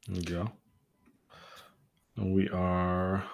There you go. And we are.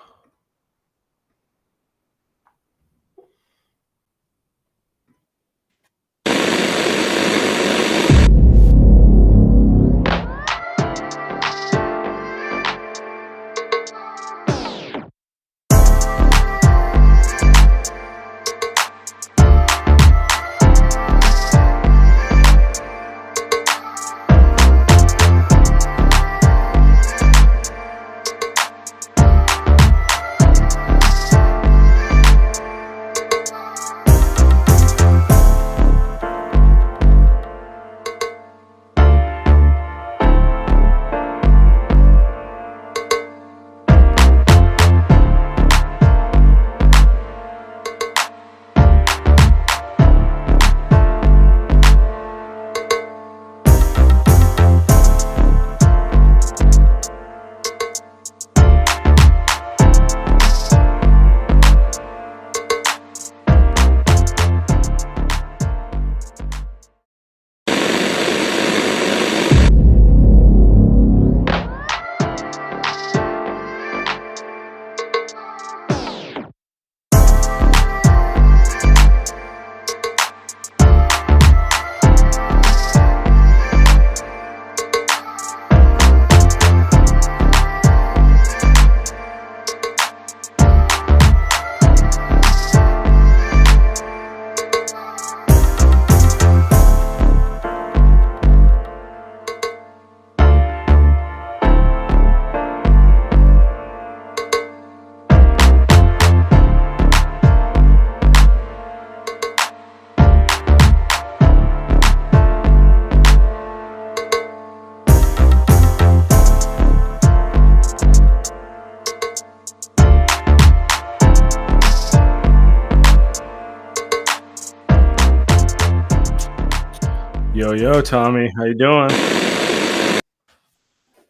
Yo, Tommy, how you doing?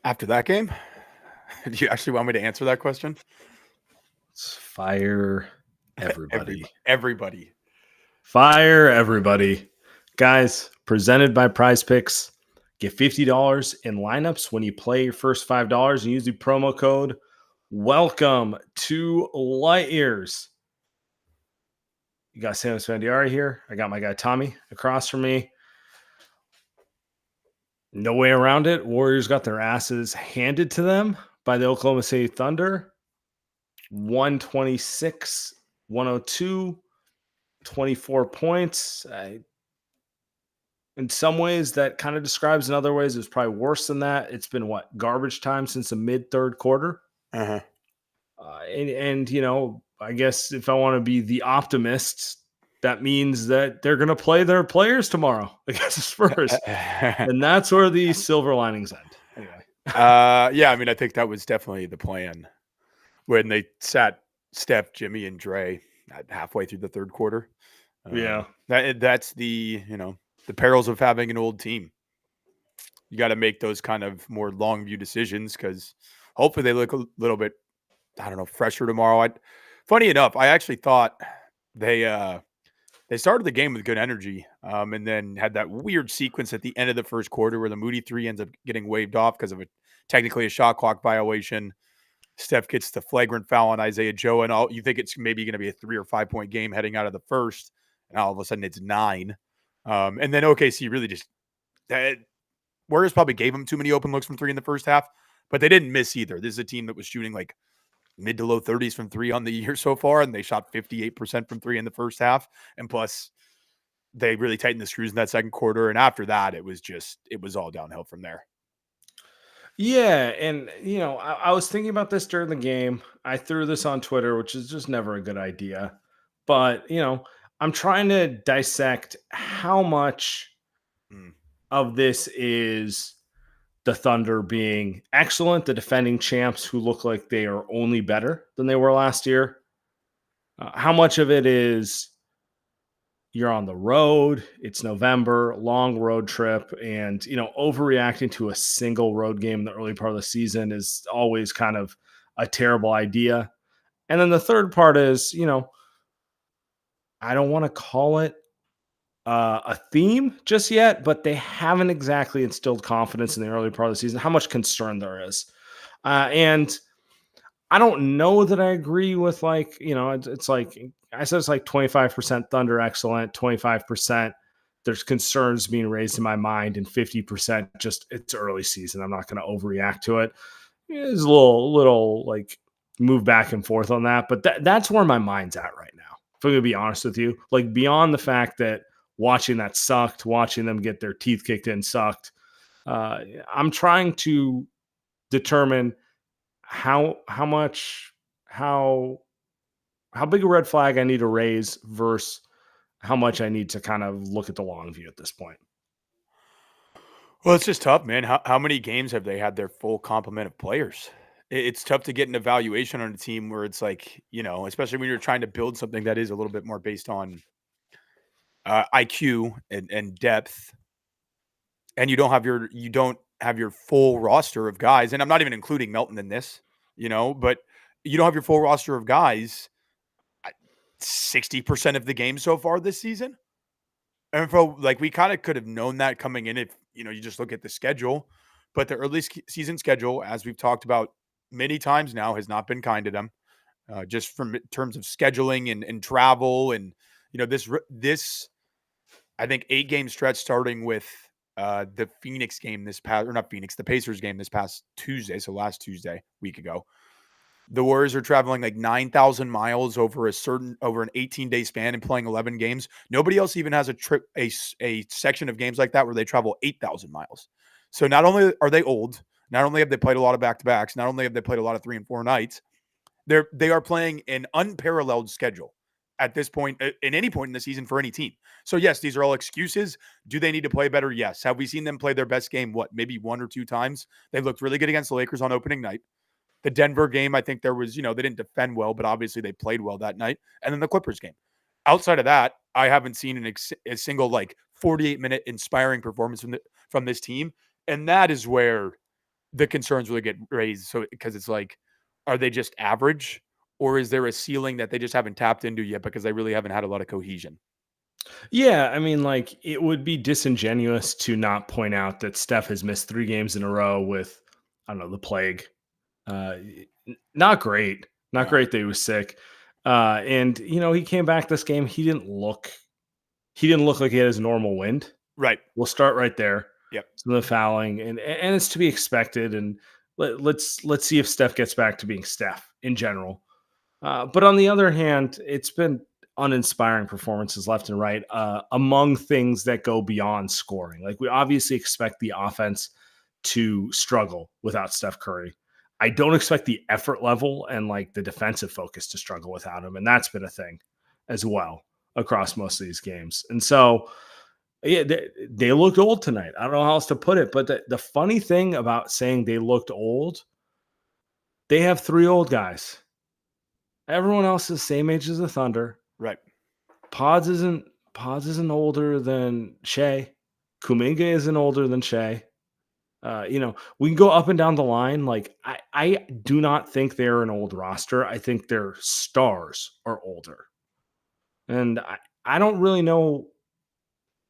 After that game, do you actually want me to answer that question? Let's fire everybody. Everybody. Fire everybody. Guys, presented by Prize Picks. Get $50 in lineups when you play your first $5 and use the promo code Welcome to Light Years. You got Sam Spandiari here. I got my guy Tommy across from me. No way around it. Warriors got their asses handed to them by the Oklahoma City Thunder. 126, 102, 24 points. In some ways, that kind of describes. In other ways, it's probably worse than that. It's been garbage time since the mid-third quarter. Uh-huh. And you know, I guess if I want to be the optimist, that means that they're going to play their players tomorrow against the Spurs. And that's where the silver linings end. Anyway. Yeah, I mean, I think that was definitely the plan when they sat Steph, Jimmy, and Dre halfway through the third quarter. Yeah. That's the perils of having an old team. You got to make those kind of more long view decisions because hopefully they look a little bit, fresher tomorrow. Funny enough, I actually thought they started the game with good energy and then had that weird sequence at the end of the first quarter where the Moody three ends up getting waved off because of technically a shot clock violation. Steph gets the flagrant foul on Isaiah Joe, and you think it's maybe going to be a 3 or 5 point game heading out of the first, and all of a sudden it's 9. And then OKC really just Warriors probably gave them too many open looks from 3 in the first half, but they didn't miss either. This is a team that was shooting like mid to low 30s from 3 on the year so far, and they shot 58% from 3 in the first half. And plus, they really tightened the screws in that second quarter. And after that, it was all downhill from there. Yeah, and I was thinking about this during the game. I threw this on Twitter, which is just never a good idea. But I'm trying to dissect how much of this is the Thunder being excellent, the defending champs who look like they are only better than they were last year. How much of it is you're on the road, it's November, long road trip, and overreacting to a single road game in the early part of the season is always kind of a terrible idea. And then the third part is, I don't want to call it a theme just yet, but they haven't exactly instilled confidence in the early part of the season. How much concern there is, and I don't know that I agree with like it's like I said it's like 25% Thunder excellent, 25% there's concerns being raised in my mind, and 50% just it's early season. I'm not going to overreact to it. It's a little like move back and forth on that, but that's where my mind's at right now. If I'm going to be honest with you, like beyond the fact that watching that sucked, watching them get their teeth kicked in sucked. Uh, I'm trying to determine how much how how big a red flag I need to raise versus how much I need to kind of look at the long view at this point. Well, it's just tough, man. How many games have they had their full complement of players? It's tough to get an evaluation on a team where it's like, especially when you're trying to build something that is a little bit more based on IQ and depth, and you don't have your full roster of guys. And I'm not even including Melton in this, but you don't have your full roster of guys. 60% of the games so far this season. And like we kind of could have known that coming in if you just look at the schedule, but the early season schedule, as we've talked about many times now, has not been kind to them. Just from terms of scheduling and travel, and this I think 8-game stretch starting with the Phoenix game this past, or not Phoenix, the Pacers game this past Tuesday, so last Tuesday, week ago. The Warriors are traveling like 9,000 miles over an 18-day span and playing 11 games. Nobody else even has a section of games like that where they travel 8,000 miles. So not only are they old, not only have they played a lot of back-to-backs, not only have they played a lot of 3 and 4 nights, they are playing an unparalleled schedule at this point, in any point in the season for any team. So yes, these are all excuses. Do they need to play better? Yes. Have we seen them play their best game? Maybe 1 or 2 times? They looked really good against the Lakers on opening night. The Denver game, I think there was, they didn't defend well, but obviously they played well that night. And then the Clippers game. Outside of that, I haven't seen a single 48-minute inspiring performance from this team. And that is where the concerns really get raised. So because it's like, are they just average, or is there a ceiling that they just haven't tapped into yet because they really haven't had a lot of cohesion? Yeah, I mean, like it would be disingenuous to not point out that Steph has missed 3 games in a row with I don't know the plague. Uh, Not great. Not Yeah. great that he was sick. And he came back this game. He didn't look like he had his normal wind. Right. We'll start right there. Yep. Some of the fouling, and it's to be expected. And let's see if Steph gets back to being Steph in general. But on the other hand, it's been uninspiring performances left and right among things that go beyond scoring. Like we obviously expect the offense to struggle without Steph Curry. I don't expect the effort level and like the defensive focus to struggle without him. And that's been a thing as well across most of these games. And so, yeah, they looked old tonight. I don't know how else to put it. But the funny thing about saying they looked old, they have 3 old guys. Everyone else is the same age as the Thunder. Right. Pods isn't older than Shea. Kuminga isn't older than Shea. We can go up and down the line. Like I do not think they're an old roster. I think their stars are older. And I don't really know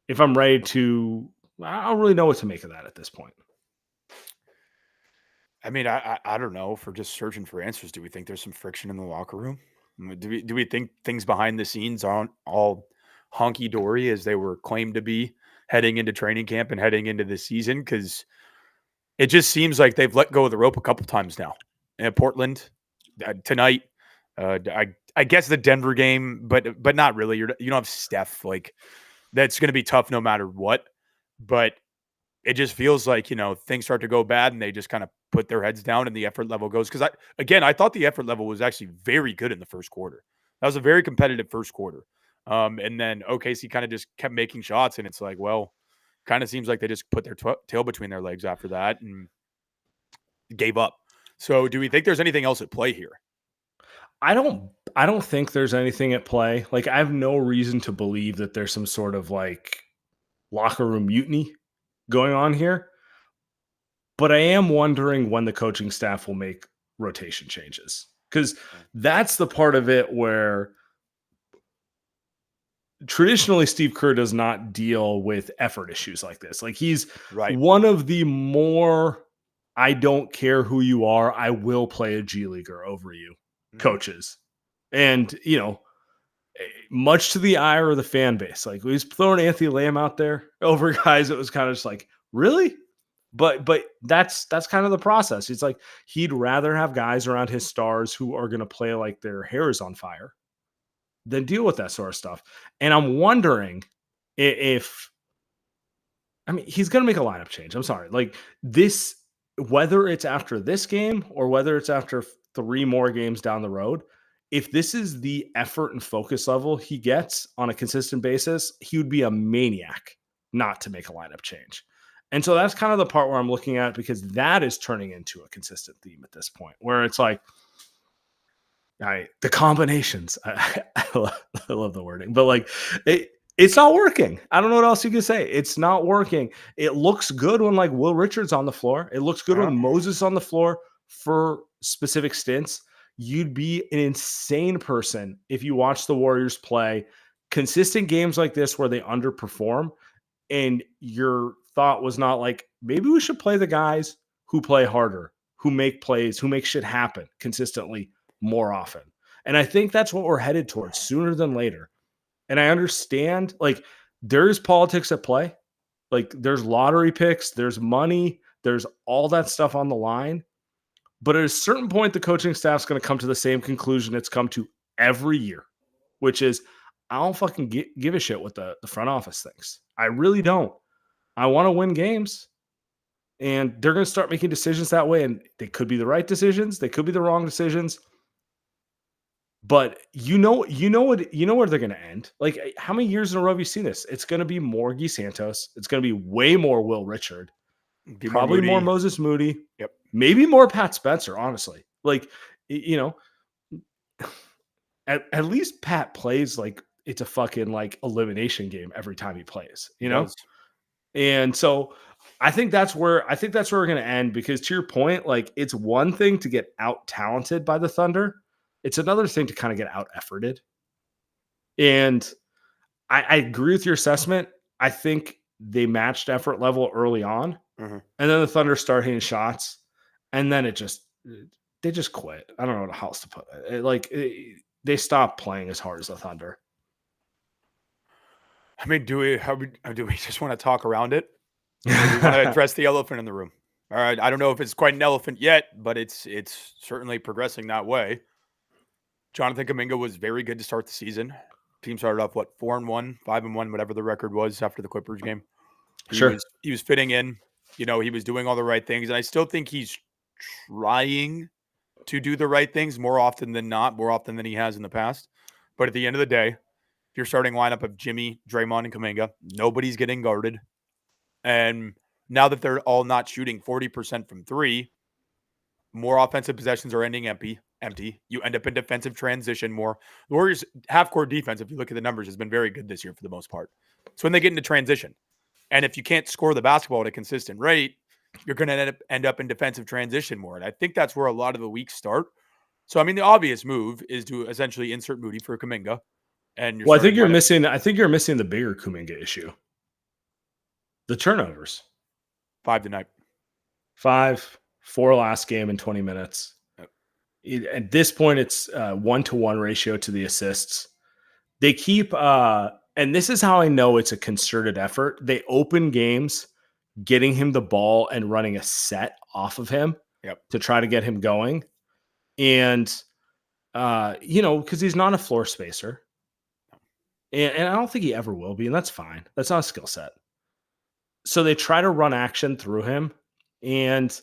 if I'm ready to I don't really know what to make of that at this point. I mean, I don't know. If we're just searching for answers, do we think there's some friction in the locker room? Do we think things behind the scenes aren't all honky dory as they were claimed to be heading into training camp and heading into the season? Because it just seems like they've let go of the rope a couple times now. In Portland tonight, I guess the Denver game, but not really. You don't have Steph. Like that's going to be tough no matter what. But it just feels like, things start to go bad and they just kind of put their heads down and the effort level goes. Because I thought the effort level was actually very good in the first quarter. That was a very competitive first quarter. And then OKC kind of just kept making shots, and it's like, well, kind of seems like they just put their tail between their legs after that and gave up. So do we think there's anything else at play here? I don't think there's anything at play. Like I have no reason to believe that there's some sort of like locker room mutiny going on here. But I am wondering when the coaching staff will make rotation changes. Because that's the part of it where traditionally Steve Kerr does not deal with effort issues like this. Like he's Right. one of the more I don't care who you are, I will play a G leaguer over you Mhm. coaches. And, much to the ire of the fan base, like we was throwing Anthony Lamb out there over guys. It was kind of just like, really? But that's kind of the process. It's like he'd rather have guys around his stars who are going to play like their hair is on fire than deal with that sort of stuff. And I'm wondering if I mean he's going to make a lineup change. I'm sorry, like this, whether it's after this game or whether it's after three more games down the road. If this is the effort and focus level he gets on a consistent basis, he would be a maniac not to make a lineup change. And so that's kind of the part where I'm looking at because that is turning into a consistent theme at this point where it's like, all right, the combinations. I love the wording, but like it's not working. I don't know what else you can say. It's not working. It looks good when like Will Richards on the floor. It looks good Uh-huh. when Moses on the floor for specific stints. You'd be an insane person if you watch the Warriors play consistent games like this where they underperform and your thought was not like maybe we should play the guys who play harder, who make plays, who make shit happen consistently more often. And I think that's what we're headed towards sooner than later. And I understand like there's politics at play. Like there's lottery picks, there's money, there's all that stuff on the line. But at a certain point, the coaching staff's going to come to the same conclusion it's come to every year, which is I don't fucking give a shit what the front office thinks. I really don't. I want to win games. And they're going to start making decisions that way. And they could be the right decisions. They could be the wrong decisions. But you know where they're going to end. Like how many years in a row have you seen this? It's going to be more Guy Santos. It's going to be way more Will Richard. Be more Probably more Moody. Moses Moody. Yep. Maybe more Pat Spencer, honestly. Like, at least Pat plays like it's a fucking like elimination game every time he plays, He does. And so I think that's where we're gonna end because to your point, like it's one thing to get out talented by the Thunder. It's another thing to kind of get out efforted. And I agree with your assessment. I think they matched effort level early on. Mhm. And then the Thunder start hitting shots, and then they just quit. I don't know how else to put it. They stopped playing as hard as the Thunder. I mean, do we just want to talk around it? Or do we want to address the elephant in the room? All right. I don't know if it's quite an elephant yet, but it's certainly progressing that way. Jonathan Kuminga was very good to start the season. Team started off 4-1, 5-1, whatever the record was after the Clippers game. Sure. He was fitting in. He was doing all the right things, and I still think he's trying to do the right things more often than not, more often than he has in the past. But at the end of the day, if you're starting lineup of Jimmy, Draymond, and Kuminga, nobody's getting guarded. And now that they're all not shooting 40% from three, more offensive possessions are ending empty. You end up in defensive transition more. The Warriors' half-court defense, if you look at the numbers, has been very good this year for the most part. So when they get into transition, and if you can't score the basketball at a consistent rate, you're going to end up in defensive transition more. And I think that's where a lot of the weeks start. So, I mean, the obvious move is to essentially insert Moody for Kuminga. And I think you're missing the bigger Kuminga issue. The turnovers. 5 tonight. 5, 4 last game in 20 minutes. Yep. At this point, it's 1-to-1 ratio to the assists. They keep, and this is how I know it's a concerted effort. They open games getting him the ball and running a set off of him to try to get him going. And, because he's not a floor spacer. And I don't think he ever will be, and that's fine. That's not a skill set. So they try to run action through him, and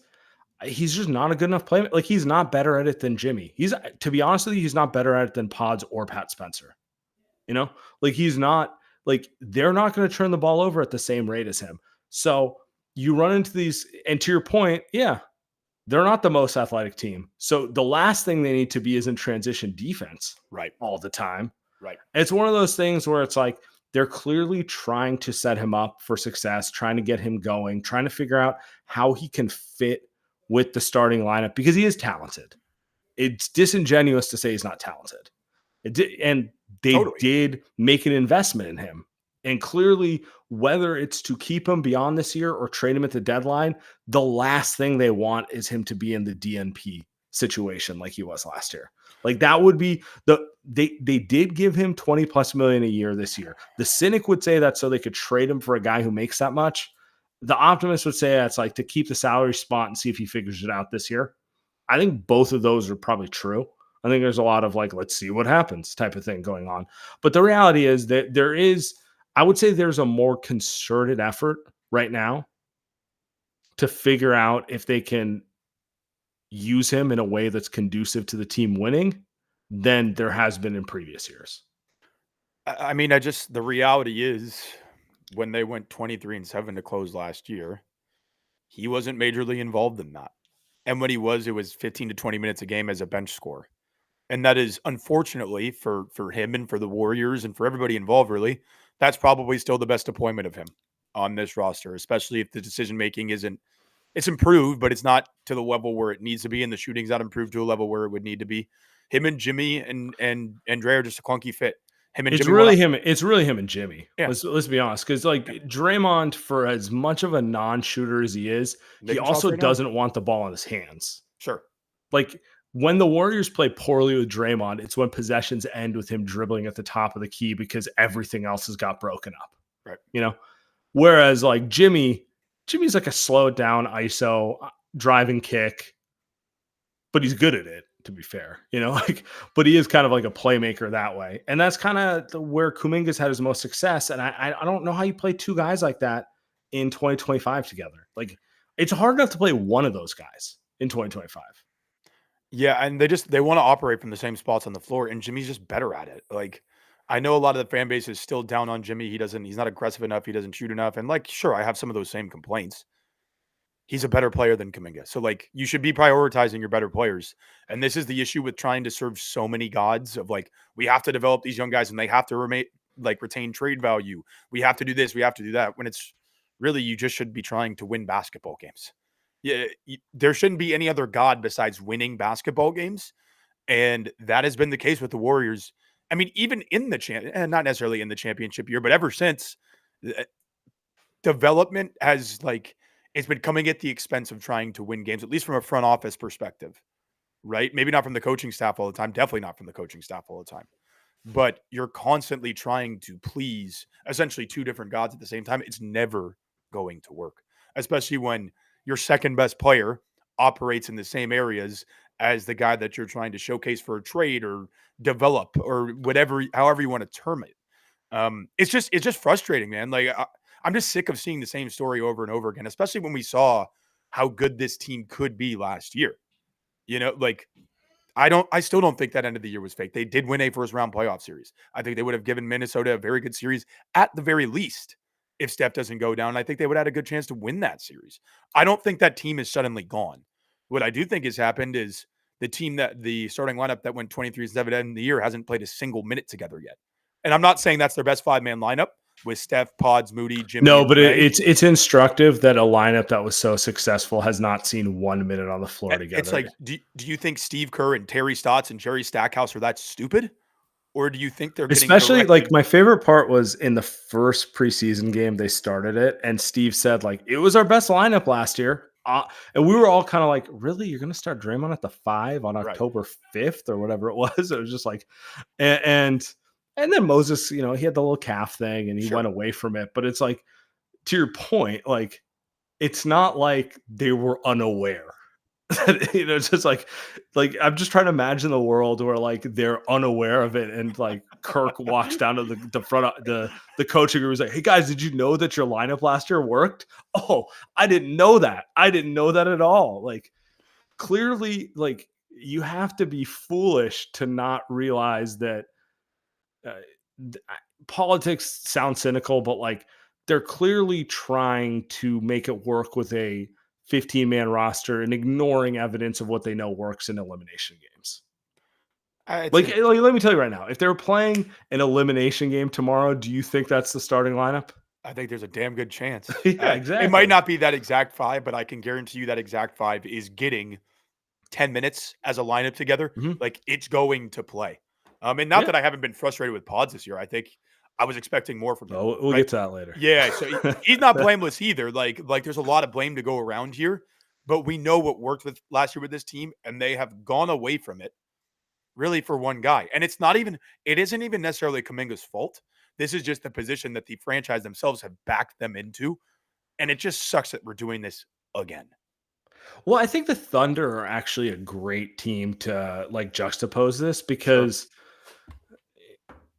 he's just not a good enough player. Like, he's not better at it than Jimmy. To be honest with you, he's not better at it than Pods or Pat Spencer. Like, he's not, like, they're not going to turn the ball over at the same rate as him. So you run into these, and to your point, yeah, they're not the most athletic team. So the last thing they need to be is in transition defense all the time. Right. It's one of those things where it's like they're clearly trying to set him up for success, trying to get him going, trying to figure out how he can fit with the starting lineup because he is talented. It's disingenuous to say he's not talented. And they Totally. did make an investment in him. And clearly, whether it's to keep him beyond this year or trade him at the deadline, the last thing they want is him to be in the DNP situation like he was last year. Like that would be they did give him 20 plus million a year this year. The cynic would say that so they could trade him for a guy who makes that much. The optimist would say that's like to keep the salary spot and see if he figures it out this year. I think both of those are probably true. I think there's a lot of like, let's see what happens type of thing going on. But the reality is that I would say there's a more concerted effort right now to figure out if they can use him in a way that's conducive to the team winning than there has been in previous years. I mean, the reality is when they went 23-7 to close last year, he wasn't majorly involved in that. And when he was, it was 15 to 20 minutes a game as a bench scorer. And that is unfortunately for him and for the Warriors and for everybody involved, really, that's probably still the best deployment of him on this roster, especially if the decision making isn't it's improved, but it's not to the level where it needs to be, and the shooting's not improved to a level where it would need to be. Him and Jimmy and Dre are just a clunky fit. Him and It's Jimmy want really to, him. It's really him and Jimmy. yeah, Let's be honest, because like yeah, Draymond, for as much of a non-shooter as he is, he making shots also right now. doesn't want the ball in his hands. Sure. Like when the Warriors play poorly with Draymond, it's when possessions end with him dribbling at the top of the key because everything else has got broken up. Right. You know, whereas like Jimmy's like a slowed down ISO driving kick, but he's good at it. To be fair, like, but he is kind of like a playmaker that way, and that's kind of where Kuminga's had his most success. And I don't know how you play two guys like that in 2025 together. Like, it's hard enough to play one of those guys in 2025. Yeah, and they want to operate from the same spots on the floor, and Jimmy's just better at it. Like, I know a lot of the fan base is still down on Jimmy. He's not aggressive enough. He doesn't shoot enough. And like, sure, I have some of those same complaints. He's a better player than Kuminga. So like, you should be prioritizing your better players. And this is the issue with trying to serve so many gods of like, we have to develop these young guys and they have to retain trade value. We have to do this. We have to do that. When it's really, you just should be trying to win basketball games. Yeah, there shouldn't be any other god besides winning basketball games, and that has been the case with the Warriors. I mean, even in the not necessarily in the championship year, but ever since, development has it's been coming at the expense of trying to win games, at least from a front office perspective, right? Maybe not from the coaching staff all the time, definitely not from the coaching staff all the time, but you're constantly trying to please essentially two different gods at the same time. It's never going to work, especially when your second best player operates in the same areas as the guy that you're trying to showcase for a trade or develop or whatever, however you want to term it. It's just frustrating, man. Like I'm just sick of seeing the same story over and over again, especially when we saw how good this team could be last year. Like I still don't think that end of the year was fake. They did win a first round playoff series. I think they would have given Minnesota a very good series at the very least if Steph doesn't go down. I think they would have had a good chance to win that series. I don't think that team is suddenly gone. What I do think has happened is the starting lineup that went 23-7 in the year hasn't played a single minute together yet. And I'm not saying that's their best 5-man lineup with Steph, Pods, Moody, Jimmy. No, but it's instructive that a lineup that was so successful has not seen 1 minute on the floor together. It's like, do you think Steve Kerr and Terry Stotts and Jerry Stackhouse are that stupid? Or do you think they're getting especially like my favorite part was in the first preseason game they started it and Steve said like it was our best lineup last year. And we were all kind of like, really? You're going to start Draymond at the 5 on October 5th or whatever it was? It was just like, and then Moses, he had the little calf thing and he went away from it. But it's like, to your point, like, it's not like they were unaware. It's just like I'm just trying to imagine the world where like they're unaware of it and like Kirk walks down to the front of the coaching room is like, hey guys, did you know that your lineup last year worked? Oh, I didn't know that at all. Like clearly, like you have to be foolish to not realize that politics sound cynical, but like they're clearly trying to make it work with a 15-man roster and ignoring evidence of what they know works in elimination games. Like, let me tell you right now, if they're playing an elimination game tomorrow, do you think that's the starting lineup? I think there's a damn good chance. Yeah, exactly. It might not be that exact 5, but I can guarantee you that exact 5 is getting 10 minutes as a lineup together. Mm-hmm. Like it's going to play. And not Yeah. that I haven't been frustrated with Pods this year. I think I was expecting more from him. Oh, we'll Right? get to that later. Yeah. So he's not blameless either. Like there's a lot of blame to go around here, but we know what worked with last year with this team, and they have gone away from it really for one guy. And it isn't even necessarily Kuminga's fault. This is just the position that the franchise themselves have backed them into. And it just sucks that we're doing this again. Well, I think the Thunder are actually a great team to like juxtapose this Sure. because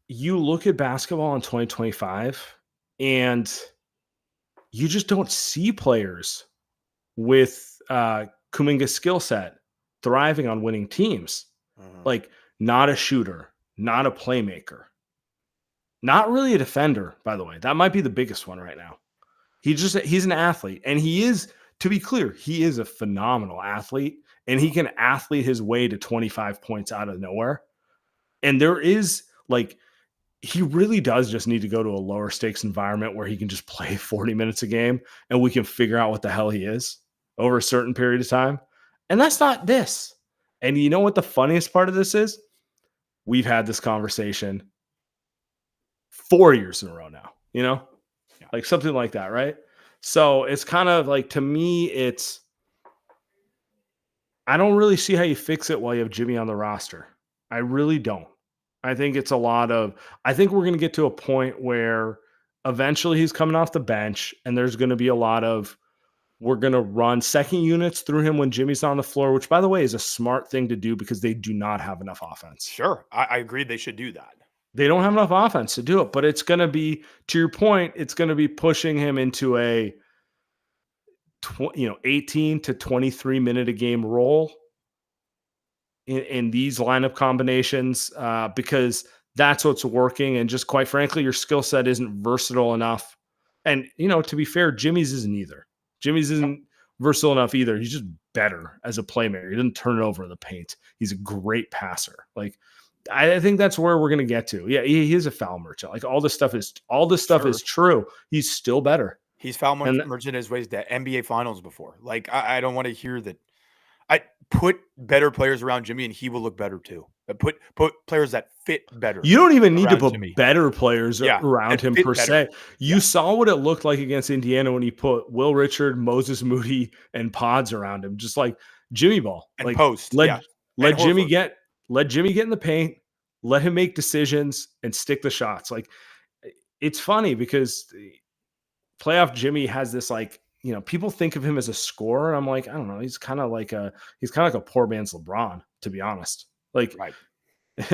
you look at basketball in 2025 and you just don't see players with Kuminga's skill set thriving on winning teams. Mhm. Like, not a shooter, not a playmaker, not really a defender, by the way. That might be the biggest one right now. He's an athlete, and he is, to be clear, he is a phenomenal athlete, and he can athlete his way to 25 points out of nowhere. And there is like he really does just need to go to a lower stakes environment where he can just play 40 minutes a game and we can figure out what the hell he is over a certain period of time. And that's not this. And you know what the funniest part of this is? We've had this conversation 4 years in a row now, Yeah. like something like that, right? So it's kind of like, to me, I don't really see how you fix it while you have Jimmy on the roster. I really don't. I think it's a lot of, I think we're going to get to a point where eventually he's coming off the bench and there's going to be a lot of, we're going to run second units through him when Jimmy's on the floor, which, by the way, is a smart thing to do because they do not have enough offense. Sure. I agree they should do that. They don't have enough offense to do it, but it's going to be, to your point, it's going to be pushing him into a 18 to 23 minute a game role in these lineup combinations because that's what's working. And just quite frankly, your skill set isn't versatile enough. And, to be fair, Jimmy's isn't either. Jimmy's isn't versatile enough either. He's just better as a playmaker. He doesn't turn it over the paint. He's a great passer. Like, I think that's where we're going to get to. Yeah, he is a foul merchant. Like, all this stuff Sure. is true. He's still better. He's foul And merchant his ways to NBA finals before. Like, I don't want to hear that. I put better players around Jimmy and he will look better too. Put players that fit better you don't even need to around put Jimmy. better players Yeah, around that him fit per better. se. You saw what it looked like against Indiana when he put Will Richard, Moses Moody, and Pods around him, just like Jimmy Ball. And Like, post, let yeah. let And Jimmy Horford. get in the paint, let him make decisions and stick the shots. Like, it's funny because playoff Jimmy has this, like, people think of him as a scorer. I'm like, I don't know. He's kind of like a poor man's LeBron, to be honest. Like, Right.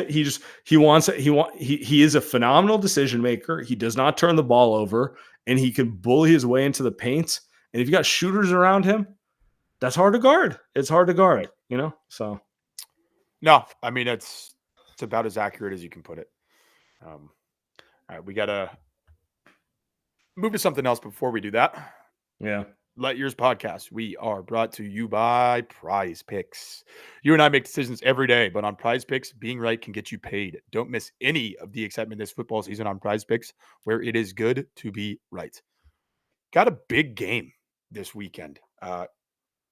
he is a phenomenal decision maker. He does not turn the ball over, and he can bully his way into the paint. And if you got shooters around him, that's hard to guard. It's hard to guard, Right. So No, I mean it's about as accurate as you can put it. All right, we gotta move to something else before we do that. yeah. Light Years Podcast. We are brought to you by Prize Picks. You and I make decisions every day, but on Prize Picks, being right can get you paid. Don't miss any of the excitement this football season on Prize Picks, where it is good to be right. Got a big game this weekend.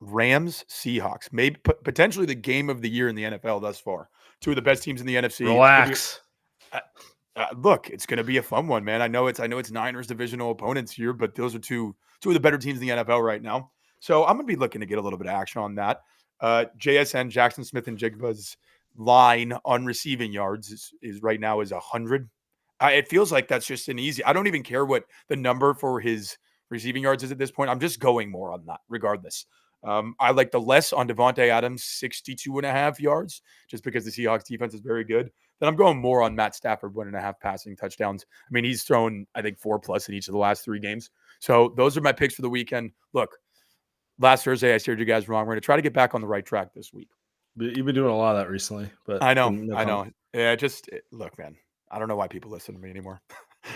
Rams, Seahawks, maybe potentially the game of the year in the NFL thus far. Two of the best teams in the NFC. Relax. Look, it's going to be a fun one, man. I know it's Niners divisional opponents here, but those are two of the better teams in the NFL right now. So I'm going to be looking to get a little bit of action on that. JSN, Jackson Smith and Jigba's line on receiving yards is right now is 100. It feels like that's just an easy. I don't even care what the number for his receiving yards is at this point. I'm just going more on that regardless. I like the less on Devontae Adams, 62.5 yards, just because the Seahawks defense is very good. Then I'm going more on Matt Stafford, 1.5 passing touchdowns. I mean, he's thrown, I think, 4+ in each of the last 3 games. So those are my picks for the weekend. Look, last Thursday, I steered you guys wrong. We're going to try to get back on the right track this week. You've been doing a lot of that recently, but I know. Yeah, look, man, I don't know why people listen to me anymore.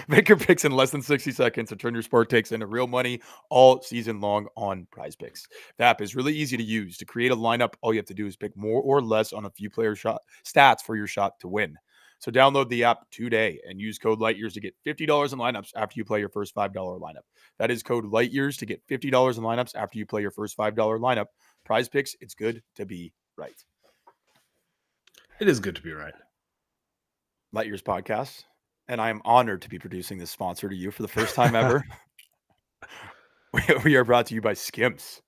Make your picks in less than 60 seconds and turn your sport takes into real money all season long on Prize Picks. The app is really easy to use. To create a lineup, all you have to do is pick more or less on a few player stats for your shot to win. So download the app today and use code LIGHTYEARS to get $50 in lineups after you play your first $5 lineup. That is code LIGHTYEARS to get $50 in lineups after you play your first $5 lineup. Prize Picks, it's good to be right. it is good to be right. Light Years Podcast, and I am honored to be producing this sponsor to you for the first time ever. We are brought to you by Skims.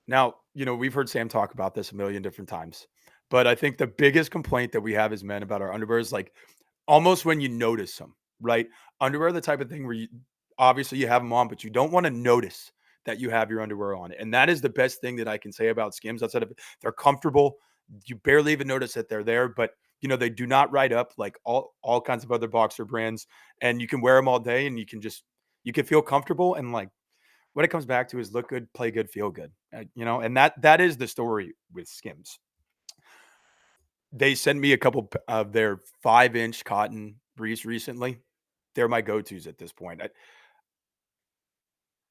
Now, we've heard Sam talk about this a million different times, but I think the biggest complaint that we have as men about our underwear is like almost when you notice them, right? Underwear are the type of thing where obviously you have them on, but you don't want to notice that you have your underwear on. And that is the best thing that I can say about Skims outside of they're comfortable. You barely even notice that they're there, but they do not ride up like all kinds of other boxer brands, and you can wear them all day and you can feel comfortable, and like what it comes back to is look good, play good, feel good. And that is the story with Skims. They sent me a couple of their 5-inch cotton briefs recently. They're my go-tos at this point.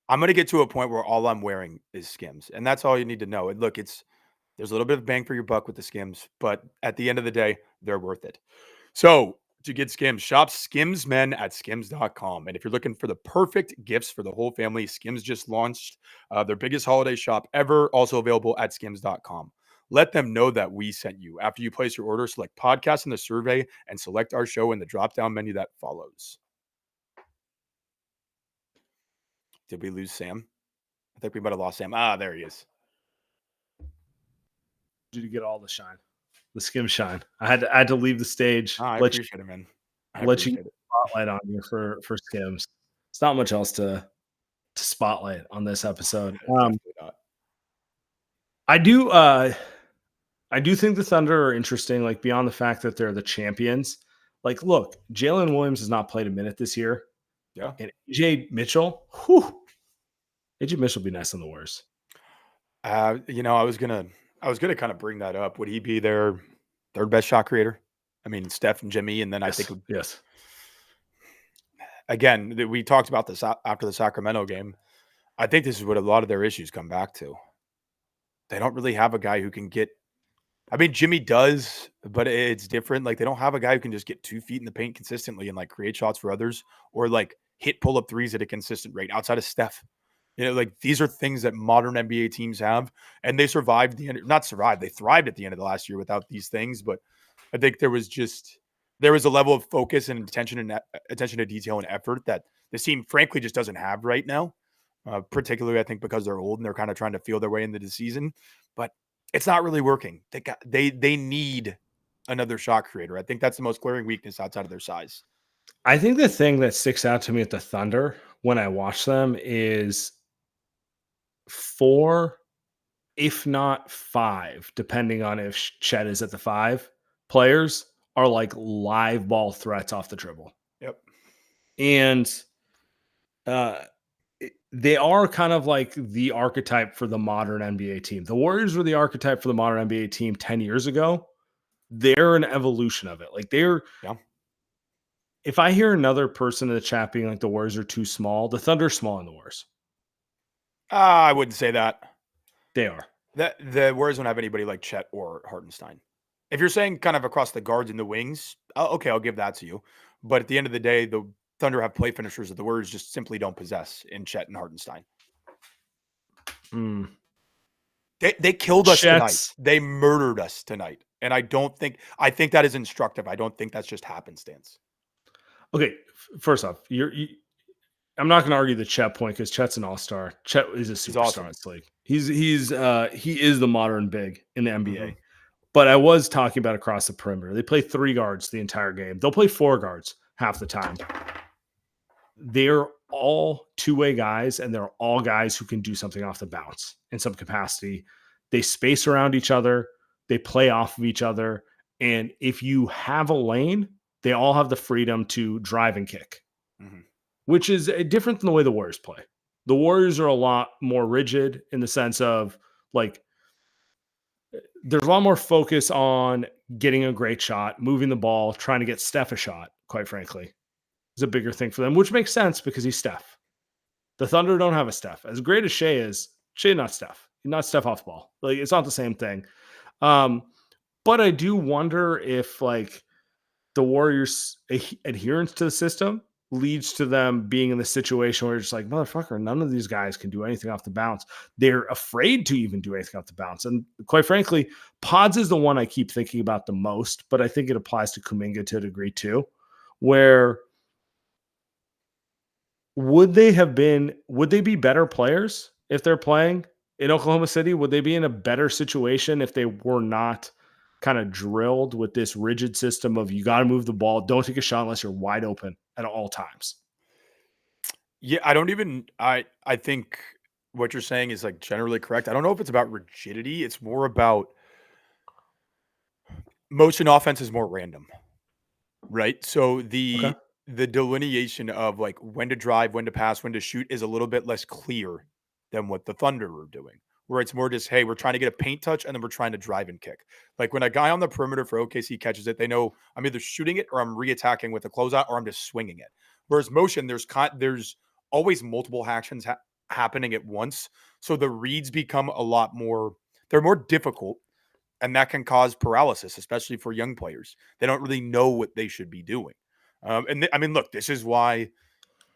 I'm going to get to a point where all I'm wearing is Skims, and that's all you need to know. And look, there's a little bit of bang for your buck with the Skims, but at the end of the day, they're worth it. So to get Skims, shop Skims Men at skims.com. And if you're looking for the perfect gifts for the whole family, Skims just launched their biggest holiday shop ever, also available at skims.com. Let them know that we sent you. After you place your order, select podcast in the survey and select our show in the drop-down menu that follows. Did we lose Sam? I think we might have lost Sam. There he is. You to get all the shine, the Skim shine. I had to leave the stage. I appreciate it, man. Let you get the spotlight on you for Skims. It's not much else to spotlight on this episode. I do think the Thunder are interesting, like beyond the fact that they're the champions. Like, look, Jalen Williams has not played a minute this year. Yeah. And AJ Mitchell, AJ Mitchell would be nice on the Warriors. I was gonna kind of bring that up. Would he be their third best shot creator? I mean, Steph and Jimmy, and then yes. I think yes. Again, we talked about this after the Sacramento game. I think this is what a lot of their issues come back to. They don't really have a guy who can get. I mean, Jimmy does, but it's different. Like they don't have a guy who can just get 2 feet in the paint consistently and like create shots for others, or like hit pull-up threes at a consistent rate outside of Steph. Like these are things that modern NBA teams have, and they survived not survived. They thrived at the end of the last year without these things. But I think there was a level of focus and attention to detail and effort that this team, frankly, just doesn't have right now. Particularly, I think because they're old and they're kind of trying to feel their way into the season, but it's not really working. They need another shot creator. I think that's the most glaring weakness outside of their size. I think the thing that sticks out to me at the Thunder when I watch them is 4, if not 5, depending on if Chet is at the 5, players are like live ball threats off the dribble. Yep. And they are kind of like the archetype for the modern NBA team. The Warriors were the archetype for the modern NBA team 10 years ago. They're an evolution of it. Like yeah. If I hear another person in the chat being like the Warriors are too small, the Thunder are small in the Warriors. I wouldn't say that. They are. The Warriors don't have anybody like Chet or Hartenstein. If you're saying kind of across the guards and the wings, okay, I'll give that to you. But at the end of the day, the Thunder have play finishers that the Warriors just simply don't possess in Chet and Hartenstein. They killed us tonight. They murdered us tonight. And I think that is instructive. I don't think that's just happenstance. Okay, first off, I'm not going to argue the Chet point because Chet's an all-star. Chet is a superstar. Awesome. It's like he is the modern big in the NBA. Mm-hmm. But I was talking about across the perimeter. They play 3 guards the entire game. They'll play 4 guards half the time. They're all two-way guys, and they're all guys who can do something off the bounce in some capacity. They space around each other. They play off of each other. And if you have a lane, they all have the freedom to drive and kick, which is different than the way the Warriors play. The Warriors are a lot more rigid in the sense of like, there's a lot more focus on getting a great shot, moving the ball, trying to get Steph a shot, quite frankly. It's a bigger thing for them, which makes sense because he's Steph. The Thunder don't have a Steph. As great as Shea is, Shea not Steph. Not Steph off the ball. Like, it's not the same thing. But I do wonder if, like, the Warriors' adherence to the system leads to them being in the situation where it's just like, motherfucker, none of these guys can do anything off the bounce. They're afraid to even do anything off the bounce. And quite frankly, Pods is the one I keep thinking about the most, but I think it applies to Kuminga to a degree too, where would they be better players if they're playing in Oklahoma City? Would they be in a better situation if they were not kind of drilled with this rigid system of you got to move the ball, don't take a shot unless you're wide open at all times? Yeah, I think what you're saying is like generally correct. I don't know if it's about rigidity. It's more about motion offense is more random, right? So Okay. the delineation of like when to drive, when to pass, when to shoot is a little bit less clear than what the Thunder are doing. Where it's more just, hey, we're trying to get a paint touch and then we're trying to drive and kick. Like when a guy on the perimeter for OKC catches it, they know I'm either shooting it or I'm reattacking with a closeout or I'm just swinging it. Whereas motion, there's always multiple actions happening at once, so the reads become a lot more. They're more difficult, and that can cause paralysis, especially for young players. They don't really know what they should be doing. I mean, look, this is why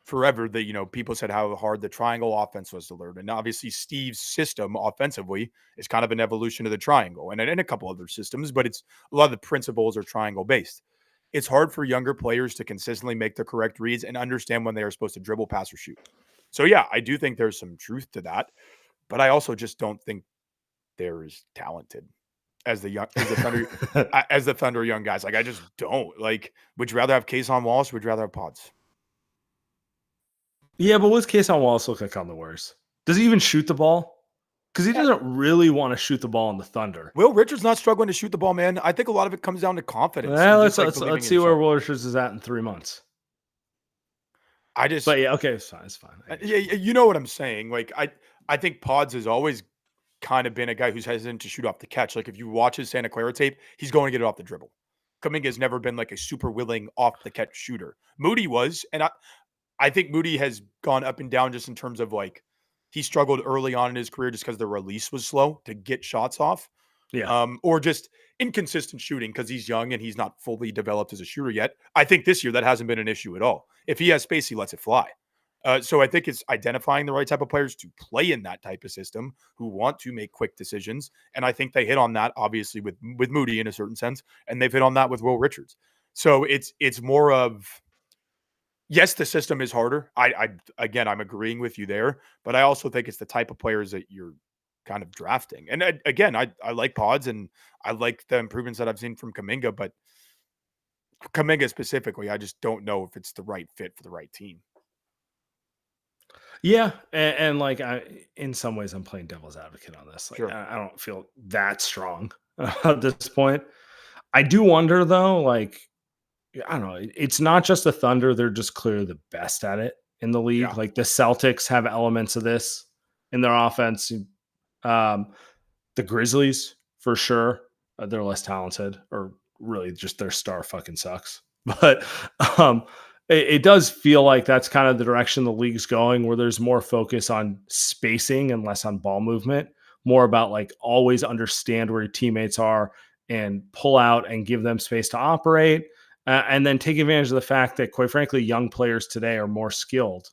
forever that people said how hard the triangle offense was to learn, and obviously Steve's system offensively is kind of an evolution of the triangle, and in a couple other systems, but it's a lot of the principles are triangle based. It's hard for younger players to consistently make the correct reads and understand when they are supposed to dribble, pass, or shoot. So yeah, I do think there's some truth to that, but I also just don't think they're as talented as the Thunder young guys. Like I just don't like. Would you rather have Case on Wallace? Or would you rather have Pods? Yeah, but what's Case on Wallace look like on the Warriors? Does he even shoot the ball? Because he doesn't really want to shoot the ball in the Thunder. Will Richards not struggling to shoot the ball, man. I think a lot of it comes down to confidence Well, and let's just like let's, believing let's in see where yourself. Warriors is at in 3 months. I just, But yeah, okay, it's fine. It's fine. yeah, you know what I'm saying. Like I think Pods has always kind of been a guy who's hesitant to shoot off the catch. Like if you watch his Santa Clara tape, he's going to get it off the dribble. Kuminga has never been like a super willing off the catch shooter. Moody was, and I think Moody has gone up and down just in terms of like he struggled early on in his career just because the release was slow to get shots off, Yeah. or just inconsistent shooting because he's young and he's not fully developed as a shooter yet. I think this year that hasn't been an issue at all. If he has space, he lets it fly. So I think it's identifying the right type of players to play in that type of system who want to make quick decisions, and I think they hit on that obviously with Moody in a certain sense, and they've hit on that with Will Richards. So it's more of yes, the system is harder. Again, I'm agreeing with you there, but I also think it's the type of players that you're kind of drafting. And again, I like Pods and I like the improvements that I've seen from Kuminga, but Kuminga specifically, I just don't know if it's the right fit for the right team. Yeah, and like in some ways, I'm playing devil's advocate on this. Like, Sure. I don't feel that strong at this point. I do wonder though. Like, I don't know. It's not just the Thunder; they're just clearly the best at it in the league. Yeah. Like the Celtics have elements of this in their offense. Um, the Grizzlies, for sure, they're less talented, or really just their star fucking sucks. But um, it does feel like that's kind of the direction the league's going, where there's more focus on spacing and less on ball movement, more about like always understand where your teammates are and pull out and give them space to operate. And then take advantage of the fact that, quite frankly, young players today are more skilled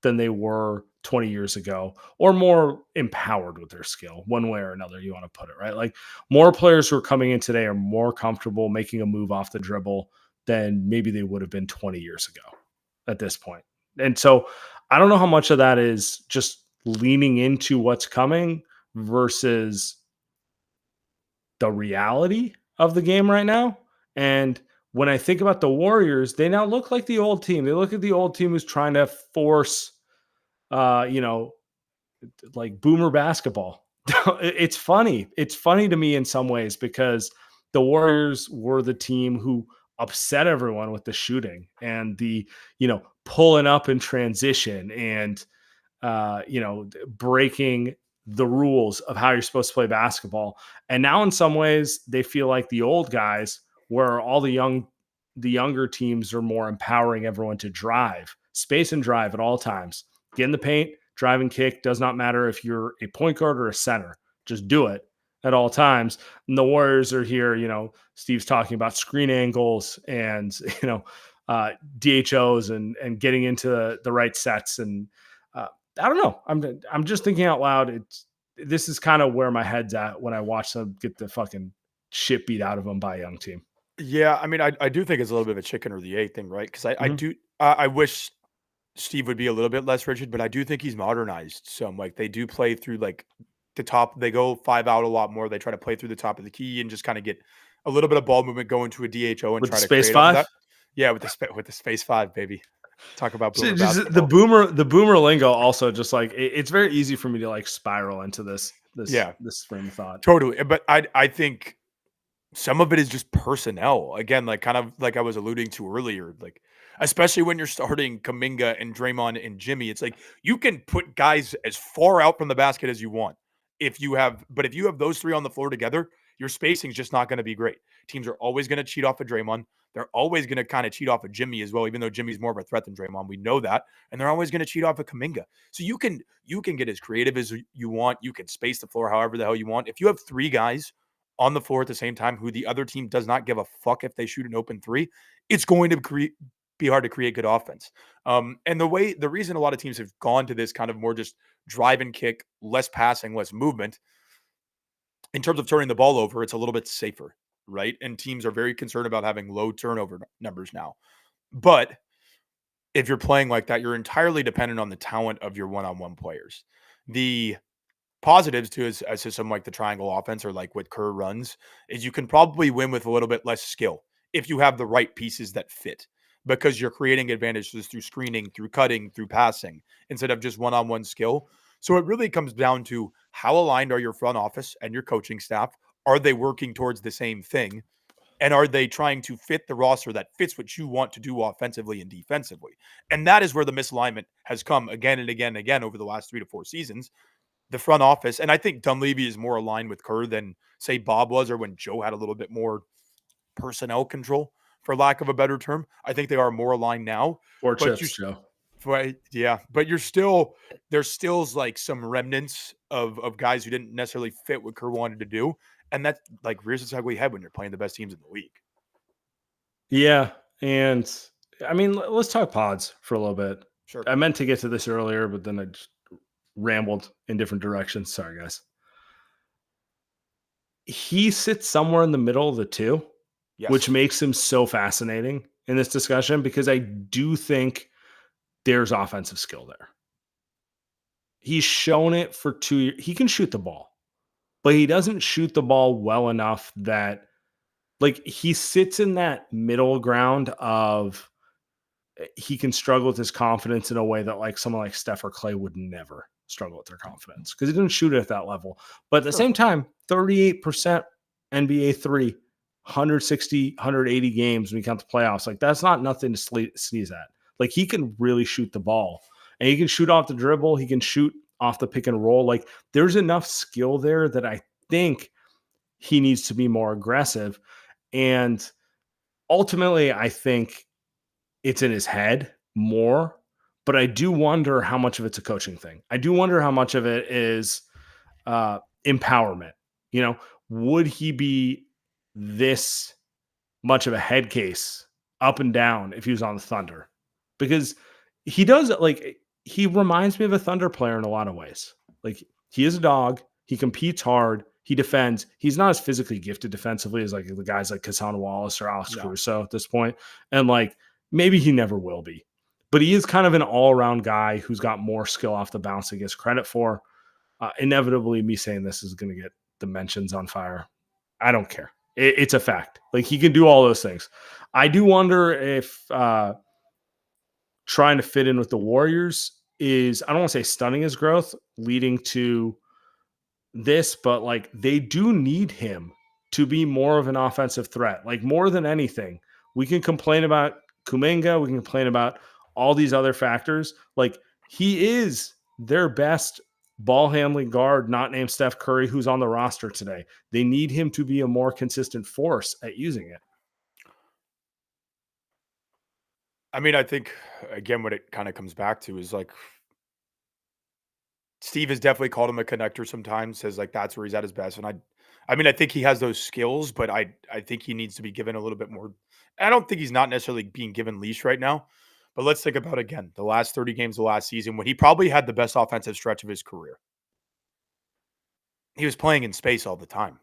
than they were 20 years ago, or more empowered with their skill, one way or another you want to put it, right? Like more players who are coming in today are more comfortable making a move off the dribble than maybe they would have been 20 years ago at this point. And so I don't know how much of that is just leaning into what's coming versus the reality of the game right now. And when I think about the Warriors, they now look like the old team. They look at the old team who's trying to force uh, you know, like boomer basketball. It's funny. It's funny to me in some ways because the Warriors were the team who upset everyone with the shooting and the, pulling up in transition and, breaking the rules of how you're supposed to play basketball. And now in some ways they feel like the old guys where all the younger teams are more empowering everyone to drive, space and drive at all times. Get in the paint, drive and kick. Does not matter if you're a point guard or a center. Just do it at all times. And the Warriors are here, Steve's talking about screen angles and, DHOs and getting into the right sets. And I don't know. I'm just thinking out loud. This is kind of where my head's at when I watch them get the fucking shit beat out of them by a young team. Yeah, I mean, I do think it's a little bit of a chicken or the egg thing, right? Because I Mhm. do I wish Steve would be a little bit less rigid, but I do think he's modernized some. Like they do play through like the top. They go 5 out a lot more. They try to play through the top of the key and just kind of get a little bit of ball movement going to a DHO and With the try to space create off of five. that. Yeah, with with the space five, baby. Talk about boomer Just basketball. the boomer lingo also just like it's very easy for me to like spiral into Yeah, this frame of thought. totally. But I think some of it is just personnel. Again, like kind of like I was alluding to earlier, like especially when you're starting Kaminga and Draymond and Jimmy, it's like you can put guys as far out from the basket as you want. But if you have those three on the floor together, your spacing is just not going to be great. Teams are always going to cheat off of Draymond. They're always going to kind of cheat off of Jimmy as well, even though Jimmy's more of a threat than Draymond. We know that, and they're always going to cheat off of Kaminga. So you can get as creative as you want. You can space the floor however the hell you want. If you have three guys on the floor at the same time who the other team does not give a fuck if they shoot an open three, it's going to be hard to create good offense. And the reason a lot of teams have gone to this kind of more just drive and kick, less passing, less movement, in terms of turning the ball over, it's a little bit safer, right? And teams are very concerned about having low turnover numbers now. But if you're playing like that, you're entirely dependent on the talent of your one-on-one players. The positives to a system like the triangle offense or like what Kerr runs is you can probably win with a little bit less skill if you have the right pieces that fit because you're creating advantages through screening, through cutting, through passing instead of just one-on-one skill. So it really comes down to how aligned are your front office and your coaching staff? Are they working towards the same thing? And are they trying to fit the roster that fits what you want to do offensively and defensively? And that is where the misalignment has come again and again and again over the last 3 to 4 seasons. The front office, and I think Dunleavy is more aligned with Kerr than say Bob was, or when Joe had a little bit more personnel control, for lack of a better term. I think they are more aligned now. Four But you, chips, Joe. right, yeah, but there's still like some remnants of guys who didn't necessarily fit what Kerr wanted to do, and that like rears its ugly head when you're playing the best teams in the league. Yeah, and I mean, let's talk pods for a little bit. Sure. I meant to get to this earlier, but then I just rambled in different directions. Sorry, guys. He sits somewhere in the middle of the two, which Yes. makes him so fascinating in this discussion because I do think there's offensive skill there. He's shown it for 2 years. He can shoot the ball, but he doesn't shoot the ball well enough that like he sits in that middle ground of he can struggle with his confidence in a way that like someone like Steph or Clay would never struggle with their confidence because he didn't shoot it at that level. But at the Sure. same time, 38% NBA three, 160, 180 games when you count the playoffs. Like that's not nothing to sneeze at. Like he can really shoot the ball and he can shoot off the dribble. He can shoot off the pick and roll. Like there's enough skill there that I think he needs to be more aggressive. And ultimately, I think it's in his head more, but I do wonder how much of it's a coaching thing. I do wonder how much of it is empowerment. You know, would he be this much of a head case up and down if he was on the Thunder? Because he does like he reminds me of a Thunder player in a lot of ways. Like he is a dog. He competes hard. He defends. He's not as physically gifted defensively as like the guys like Kassan Wallace or Alex No. Caruso at this point. And like maybe he never will be. But he is kind of an all-around guy who's got more skill off the bounce than he gets credit for. Inevitably, me saying this is going to get the mentions on fire. I don't care. It's a fact. Like he can do all those things. I do wonder if trying to fit in with the Warriors is, I don't want to say stunning his growth, leading to this, but like they do need him to be more of an offensive threat. Like more than anything, we can complain about Kuminga, we can complain about all these other factors. Like he is their best ball handling guard, not named Steph Curry, who's on the roster today. They need him to be a more consistent force at using it. I mean, I think again, what it kind of comes back to is like Steve has definitely called him a connector sometimes, says like that's where he's at his best. And I mean, I think he has those skills, but I think he needs to be given a little bit more I don't think he's not necessarily being given leash right now. But let's think about again the last 30 games of last season when he probably had the best offensive stretch of his career. He was playing in space all the time.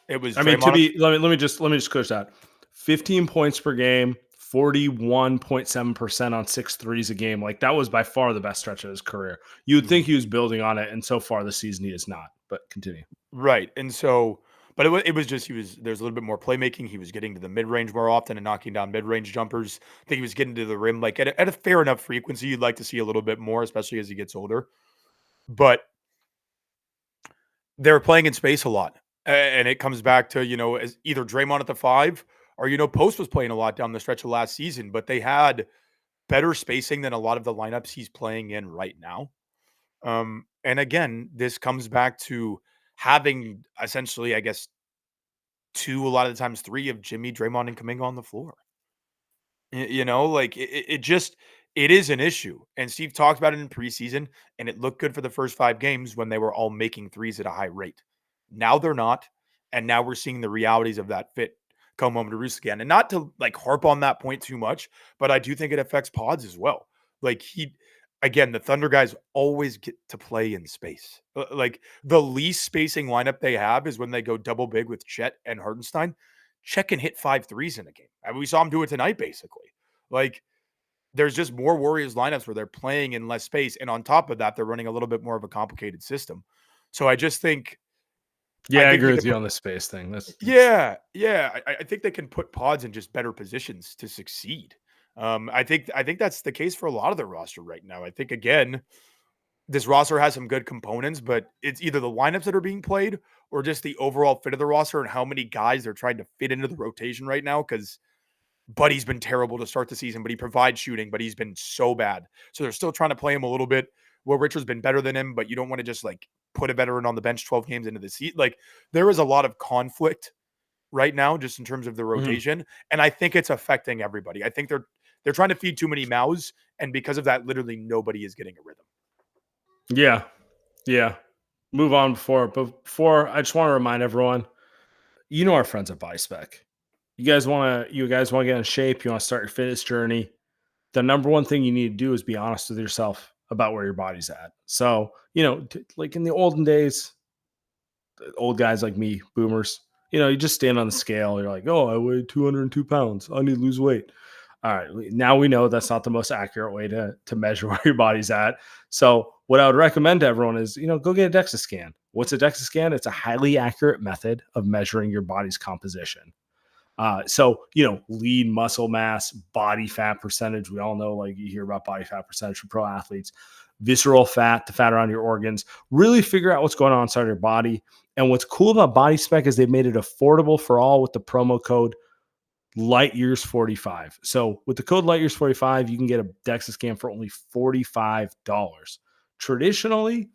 It was I mean, to Draymond. be let me just clear that. 15 points per game, 41.7% on 6 threes a game. Like that was by far the best stretch of his career. You would think he was building on it, and so far this season he is not. But continue. Right. And so, but it was just, there's a little bit more playmaking. He was getting to the mid range more often and knocking down mid range jumpers. I think he was getting to the rim like at a fair enough frequency. You'd like to see a little bit more, especially as he gets older. But they're playing in space a lot. And it comes back to, as either Draymond at the 5 or, Post was playing a lot down the stretch of last season, but they had better spacing than a lot of the lineups he's playing in right now. And again, this comes back to having essentially, I guess, two, a lot of the times three of Jimmy, Draymond, and Kuminga on the floor. Like it is an issue. And Steve talked about it in preseason, and it looked good for the first 5 games when they were all making threes at a high rate. Now they're not. And now we're seeing the realities of that fit come home to roost again. And not to like harp on that point too much, but I do think it affects Pods as well. Like again, the Thunder guys always get to play in space. Like the least spacing lineup they have is when they go double big with Chet and Hardenstein. Chet can hit 5 threes in a game. I mean, we saw him do it tonight, basically. Like there's just more Warriors lineups where they're playing in less space. And on top of that, they're running a little bit more of a complicated system. So I just think Yeah, I agree with you on the space thing. Yeah. I think they can put Pods in just better positions to succeed. I think that's the case for a lot of their roster right now. I think again, this roster has some good components, but it's either the lineups that are being played or just the overall fit of the roster and how many guys they're trying to fit into the rotation right now. Because Buddy's been terrible to start the season, but he provides shooting, but he's been so bad. So they're still trying to play him a little bit. Will Richard's been better than him, but you don't want to just like put a veteran on the bench 12 games into the season. Like there is a lot of conflict right now, just in terms of the rotation. And I think it's affecting everybody. I think they're trying to feed too many mouths. And because of that, literally nobody is getting a rhythm. Yeah. Move on before I just want to remind everyone, our friends at BuySpec. You guys want to get in shape, you want to start your fitness journey. The number one thing you need to do is be honest with yourself about where your body's at. So, like in the olden days, old guys like me, boomers, you just stand on the scale. You're like, oh, I weigh 202 pounds. I need to lose weight. All right. Now we know that's not the most accurate way to measure where your body's at. So what I would recommend to everyone is, go get a DEXA scan. What's a DEXA scan? It's a highly accurate method of measuring your body's composition. So, lean muscle mass, body fat percentage. We all know, like you hear about body fat percentage for pro athletes, visceral fat, the fat around your organs, really figure out what's going on inside your body. And what's cool about BodySpec is they've made it affordable for all with the promo code LightYears45. So with the code LightYears45, you can get a DEXA scan for only $45. Traditionally,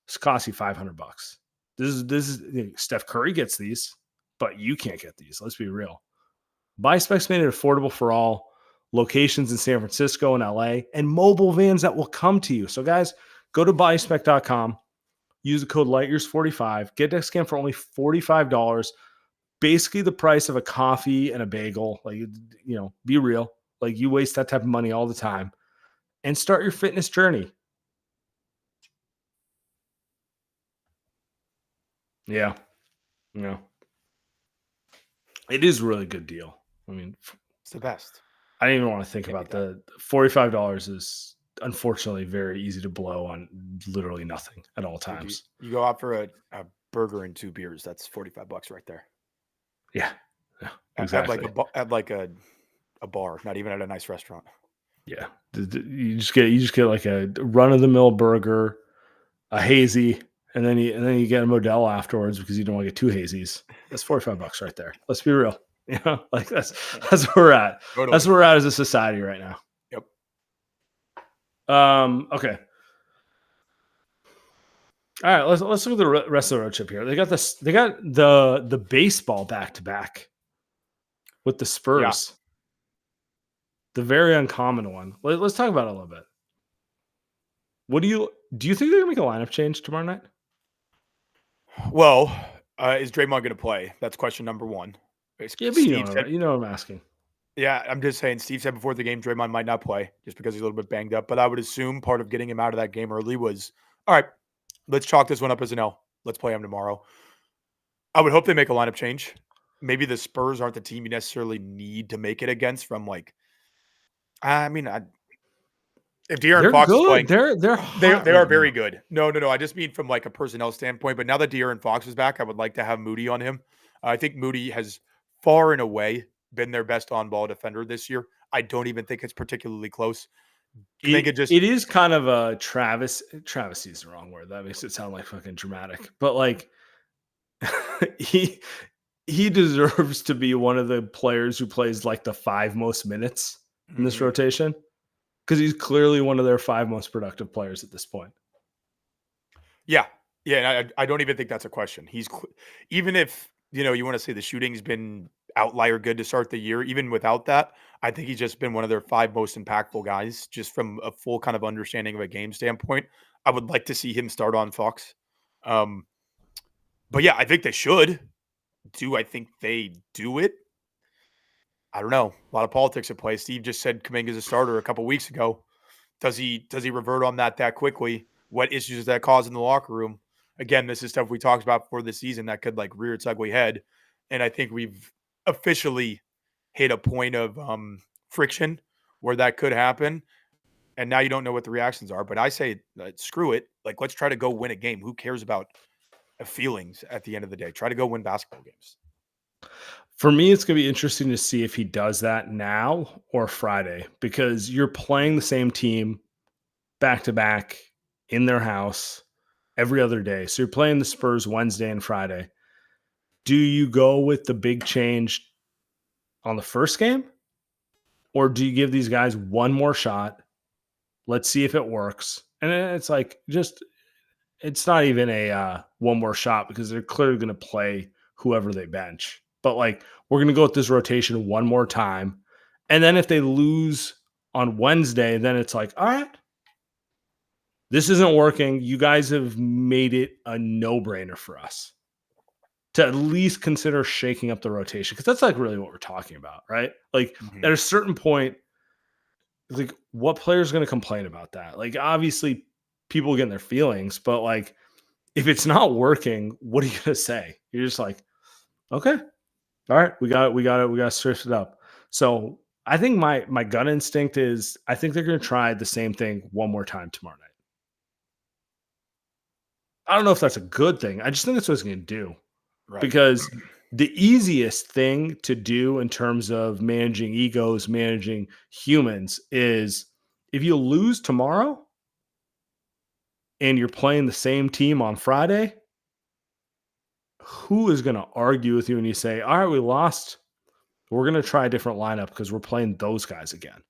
it's cost you $500. This is Steph Curry gets these, but you can't get these. Let's be real. BuySpec's made it affordable for all. Locations in San Francisco and LA, and mobile vans that will come to you. So guys, go to buyspec.com, use the code LightYears45, get a scan for only $45. Basically the price of a coffee and a bagel. Like, be real. Like you waste that type of money all the time, and start your fitness journey. Yeah. It is a really good deal. I mean, it's the best. I didn't even want to think about the $45 is unfortunately very easy to blow on literally nothing at all times. You go out for a burger and 2 beers. That's $45 right there. Yeah, exactly. At like a bar, not even at a nice restaurant. Yeah, you just get like a run of the mill burger, a hazy, and then you get a Modelo afterwards because you don't want to get 2 hazies. That's $45 right there. Let's be real. Like that's where we're at. Totally. That's where we're at as a society right now. Yep. Okay. All right. Let's look at the rest of the road trip here. They got the baseball back to back with the Spurs. Yeah. The very uncommon one. Let's talk about it a little bit. What do you think they're gonna make a lineup change tomorrow night? Well, is Draymond going to play? That's question number one. Yeah, but Steve said, you know what I'm asking. yeah, I'm just saying, Steve said before the game, Draymond might not play just because he's a little bit banged up. But I would assume part of getting him out of that game early was, all right, let's chalk this one up as an L. Let's play him tomorrow. I would hope they make a lineup change. Maybe the Spurs aren't the team you necessarily need to make it against from like, I mean, if De'Aaron They're Fox is good. playing, They're they hot are right now. very good. No. I just mean from like a personnel standpoint. But now that De'Aaron Fox is back, I would like to have Moody on him. I think Moody has far and away been their best on ball defender this year. I don't even think it's particularly close. Kaminga just It is kind of a travesty is the wrong word. That makes it sound like fucking dramatic. But like he he deserves to be one of the players who plays like the 5 most minutes in this mhm. rotation because he's clearly one of their 5 most productive players at this point. Yeah. Yeah, and I don't even think that's a question. Even if, you wanna say the shooting's been outlier good to start the year, even without that, I think he's just been one of their 5 most impactful guys just from a full kind of understanding of a game standpoint. I would like to see him start on Fox. Um, but yeah, I think they should. Do I think they do it? I don't know. A lot of politics at play. Steve just said Kuminga's a starter a couple weeks ago. Does he revert on that quickly? What issues does that cause in the locker room? Again, this is stuff we talked about before the season that could like rear its ugly head. And I think we've officially hit a point of friction where that could happen. And now you don't know what the reactions are. But I say, screw it. Like, let's try to go win a game. Who cares about feelings at the end of the day? Try to go win basketball games. For me, it's going to be interesting to see if he does that now or Friday because you're playing the same team back to back in their house every other day. So you're playing the Spurs Wednesday and Friday. Do you go with the big change on the first game? Or do you give these guys one more shot? Let's see if it works. And then it's like just it's not even a one more shot because they're clearly going to play whoever they bench. But like we're going to go with this rotation one more time. And then if they lose on Wednesday, then it's like, all right, this isn't working. You guys have made it a no-brainer for us to at least consider shaking up the rotation because that's like really what we're talking about, right? Like Mhm. at a certain point, like what player is going to complain about that? Like obviously people get in their feelings, but like if it's not working, what are you going to say? You're just like, okay, all right, we got to switch it up. So I think my gut instinct is I think they're going to try the same thing one more time tomorrow night. I don't know if that's a good thing. I just think that's what it's going to do Right. because the easiest thing to do in terms of managing egos, managing humans is if you lose tomorrow and you're playing the same team on Friday, who is going to argue with you when you say, all right, we lost. We're going to try a different lineup because we're playing those guys again.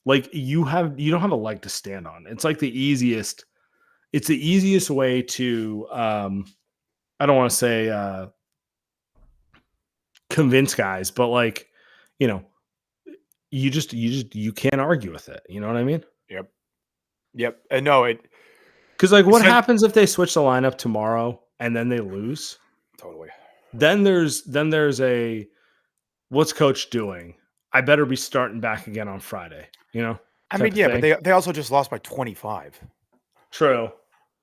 Like you don't have a leg to stand on. It's like it's the easiest way to I don't want to say convince guys, but like, you know, you can't argue with it. You know what I mean? Yep. Yep. And no, Because like, it what said happens if they switch the lineup tomorrow and then they lose? totally. Then there's a what's coach doing? I better be starting back again on Friday. You know, I type mean, of yeah, but thing. they also just lost by 25. True.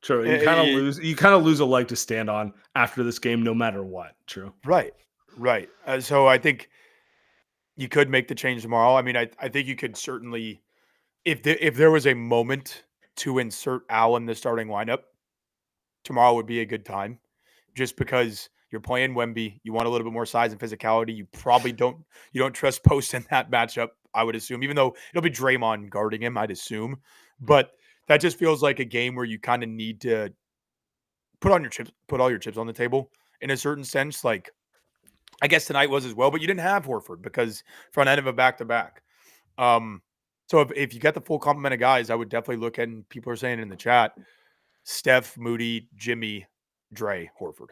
True. Eh, eh, You kind of lose a leg to stand on after this game, no matter what. True. right. Right. So I think you could make the change tomorrow. I mean, I think you could certainly if there was a moment to insert Al in the starting lineup, tomorrow would be a good time. Just because you're playing Wemby, you want a little bit more size and physicality. You don't trust Post in that matchup, I would assume, even though it'll be Draymond guarding him, I'd assume. But that just feels like a game where you kind of need to put all your chips on the table in a certain sense. Like I guess tonight was as well, but you didn't have Horford because front end of a back to back. So if you got the full complement of guys, I would definitely look at, and people are saying in the chat, Steph, Moody, Jimmy, Dre, Horford.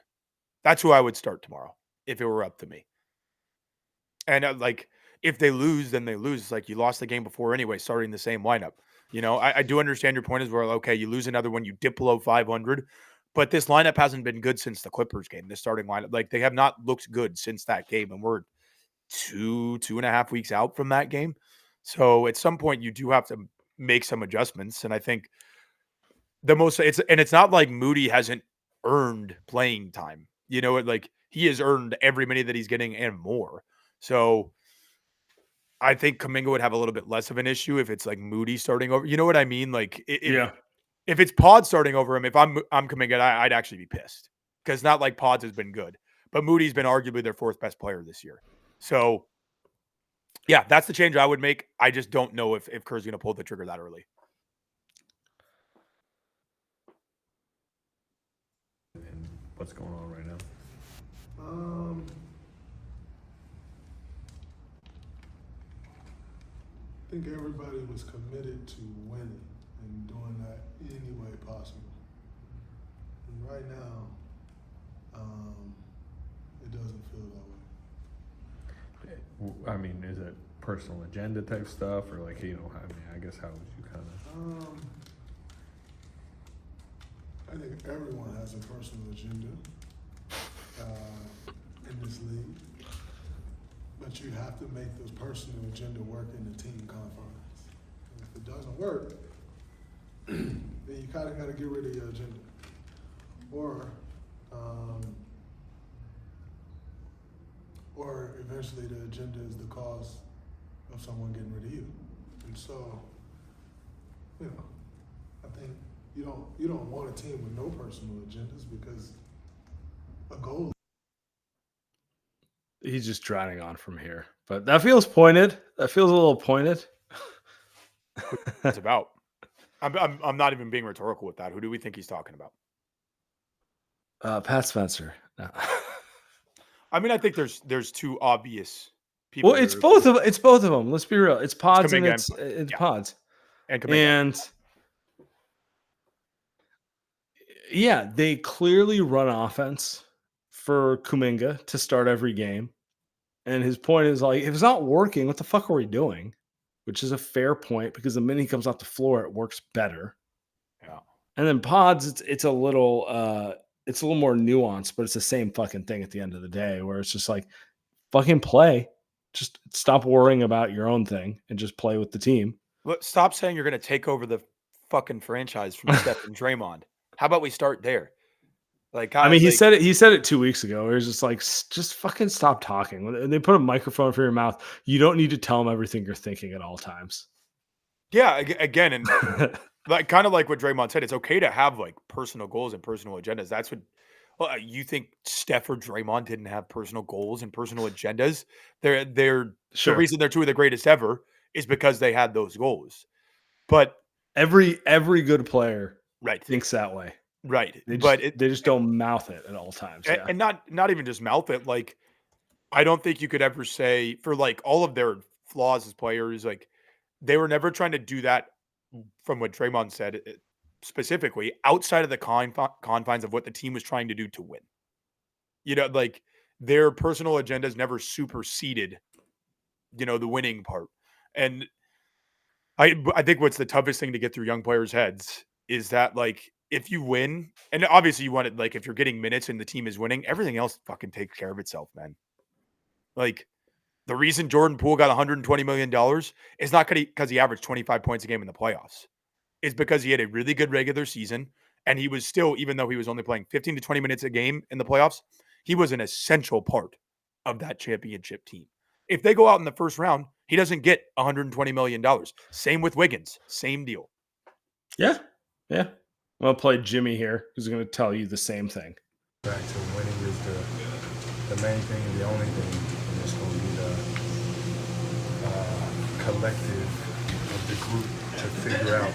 That's who I would start tomorrow if it were up to me. And like, if they lose, then they lose. It's like you lost the game before anyway, starting the same lineup. I do understand your point as well. Okay, you lose another one, you dip below 500, but this lineup hasn't been good since the Clippers game. The starting lineup, like they have not looked good since that game, and we're two and a half weeks out from that game. So at some point you do have to make some adjustments. And I think it's not like Moody hasn't earned playing time. You know, like he has earned every minute that he's getting and more. So I think Kuminga would have a little bit less of an issue if it's like Moody starting over. You know what I mean? Like if it's Pod starting over him, if I'm Kuminga, I'd actually be pissed because not like Pods has been good, but Moody's been arguably their fourth best player this year. So yeah, that's the change I would make. I just don't know if Kerr's going to pull the trigger that early. And what's going on right now? I think everybody was committed to winning and doing that any way possible. And right now, it doesn't feel that way. I mean, is it personal agenda type stuff, or like, you know, I mean, I guess how would you kind of? I think everyone has a personal agenda in this league, but you have to make those personal agenda work in the team confines. And if it doesn't work, then you kind of got to get rid of your agenda, or eventually the agenda is the cause of someone getting rid of you. And so, you know, I think you don't want a team with no personal agendas because a goal. He's just drowning on from here, but that feels pointed. That feels a little pointed. It's about. I'm not even being rhetorical with that. Who do we think he's talking about? Pat Spencer. No. I mean, I think there's two obvious people. Well, it's both of them. Let's be real. It's Pods and it's Pods. And yeah, they clearly run offense for Kuminga to start every game. And his point is like, if it's not working, what the fuck are we doing? Which is a fair point because the minute he comes off the floor, it works better. Yeah. And then Pods, it's a little more nuanced, but it's the same fucking thing at the end of the day, where it's just like, fucking play. Just stop worrying about your own thing and just play with the team. Stop saying you're going to take over the fucking franchise from Steph and Draymond. How about we start there? Like, I mean, he said it 2 weeks ago. Where he's just like, just fucking stop talking. When they put a microphone for your mouth, you don't need to tell them everything you're thinking at all times. Yeah, again, and like kind of like what Draymond said, it's okay to have like personal goals and personal agendas. That's what you think Steph or Draymond didn't have personal goals and personal agendas. They're sure. The reason they're two of the greatest ever is because they had those goals. But every good player thinks that way. Right. They just don't mouth it at all times. Yeah. And not even just mouth it. Like, I don't think you could ever say for like all of their flaws as players, like they were never trying to do that from what Draymond said specifically outside of the confines of what the team was trying to do to win. You know, like their personal agendas never superseded, you know, the winning part. And I think what's the toughest thing to get through young players' heads is that like, if you win, and obviously you want it, like if you're getting minutes and the team is winning, everything else fucking takes care of itself, man. Like the reason Jordan Poole got $120 million is not because he averaged 25 points a game in the playoffs. It's because he had a really good regular season. And he was still, even though he was only playing 15 to 20 minutes a game in the playoffs, he was an essential part of that championship team. If they go out in the first round, he doesn't get $120 million. Same with Wiggins. Same deal. Yeah. Yeah. I'm going to play Jimmy here, who's going to tell you the same thing. Back to winning is the main thing and the only thing. And it's going to be the collective of the group to figure out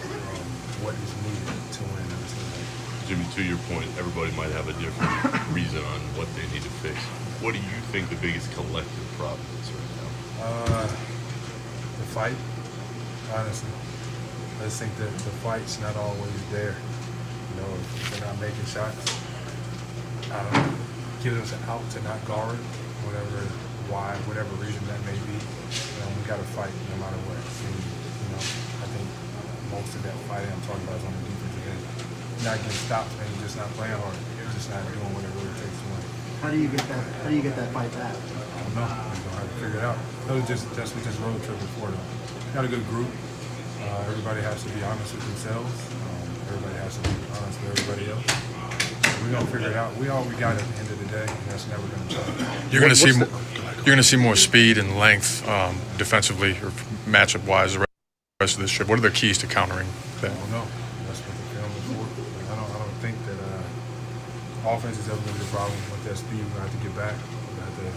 what is needed to win. Jimmy, to your point, everybody might have a different reason on what they need to fix. What do you think the biggest collective problem is right now? The fight, honestly. I just think that the fight's not always there. You know, if they're not making shots, give us an out to not guard, whatever reason that may be. We got to fight no matter what. And, you know, I think most of that fighting I'm talking about is on the defensive end. Not getting stopped, man. You're just not playing hard. You're just not doing what it really takes to win. How do you get that fight back? don't know. We're gonna have to figure it out. That's just road trip before though. Got a good group. Everybody has to be honest with themselves. Everybody has to be honest with everybody else. We're gonna figure it out. We all we got at the end of the day, and that's never gonna change. You're gonna see more speed and length defensively or matchup wise the rest of this trip. What are the keys to countering that? I don't know. That's what the film is for. I don't think that offense is ever gonna be a problem with that speed. We're gonna have to get back. We're gonna have to,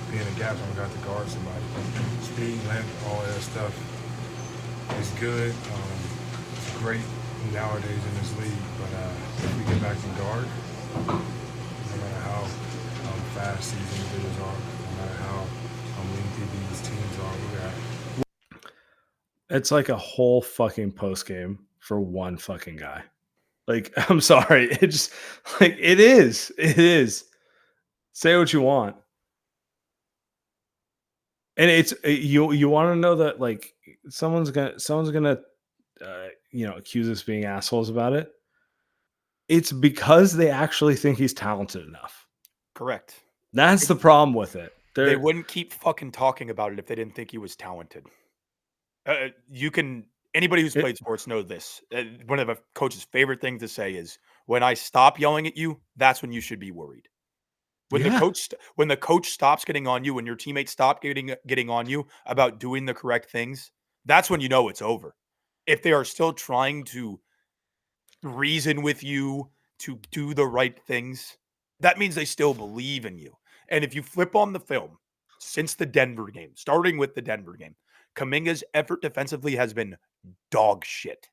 be in the gaps. We're gonna have to guard somebody. Speed, length, all of that stuff is good. It's great nowadays in this league, but if we get back to guard, no matter how fast these individuals are, no matter how lengthy these teams are, It's like a whole fucking post game for one fucking guy. Like, I'm sorry. It just like it is. It is. Say what you want. And it's you want to know that like someone's gonna accuse us being assholes about it. It's because they actually think he's talented enough. Correct. That's the problem with it. They wouldn't keep fucking talking about it if they didn't think he was talented. Anybody who's played sports knows this. One of a coach's favorite things to say is, "When I stop yelling at you, that's when you should be worried." When the coach stops getting on you, when your teammates stop getting on you about doing the correct things, that's when you know it's over. If they are still trying to reason with you to do the right things, that means they still believe in you. And if you flip on the film since the Denver game, starting with the Denver game, Kuminga's effort defensively has been dog shit.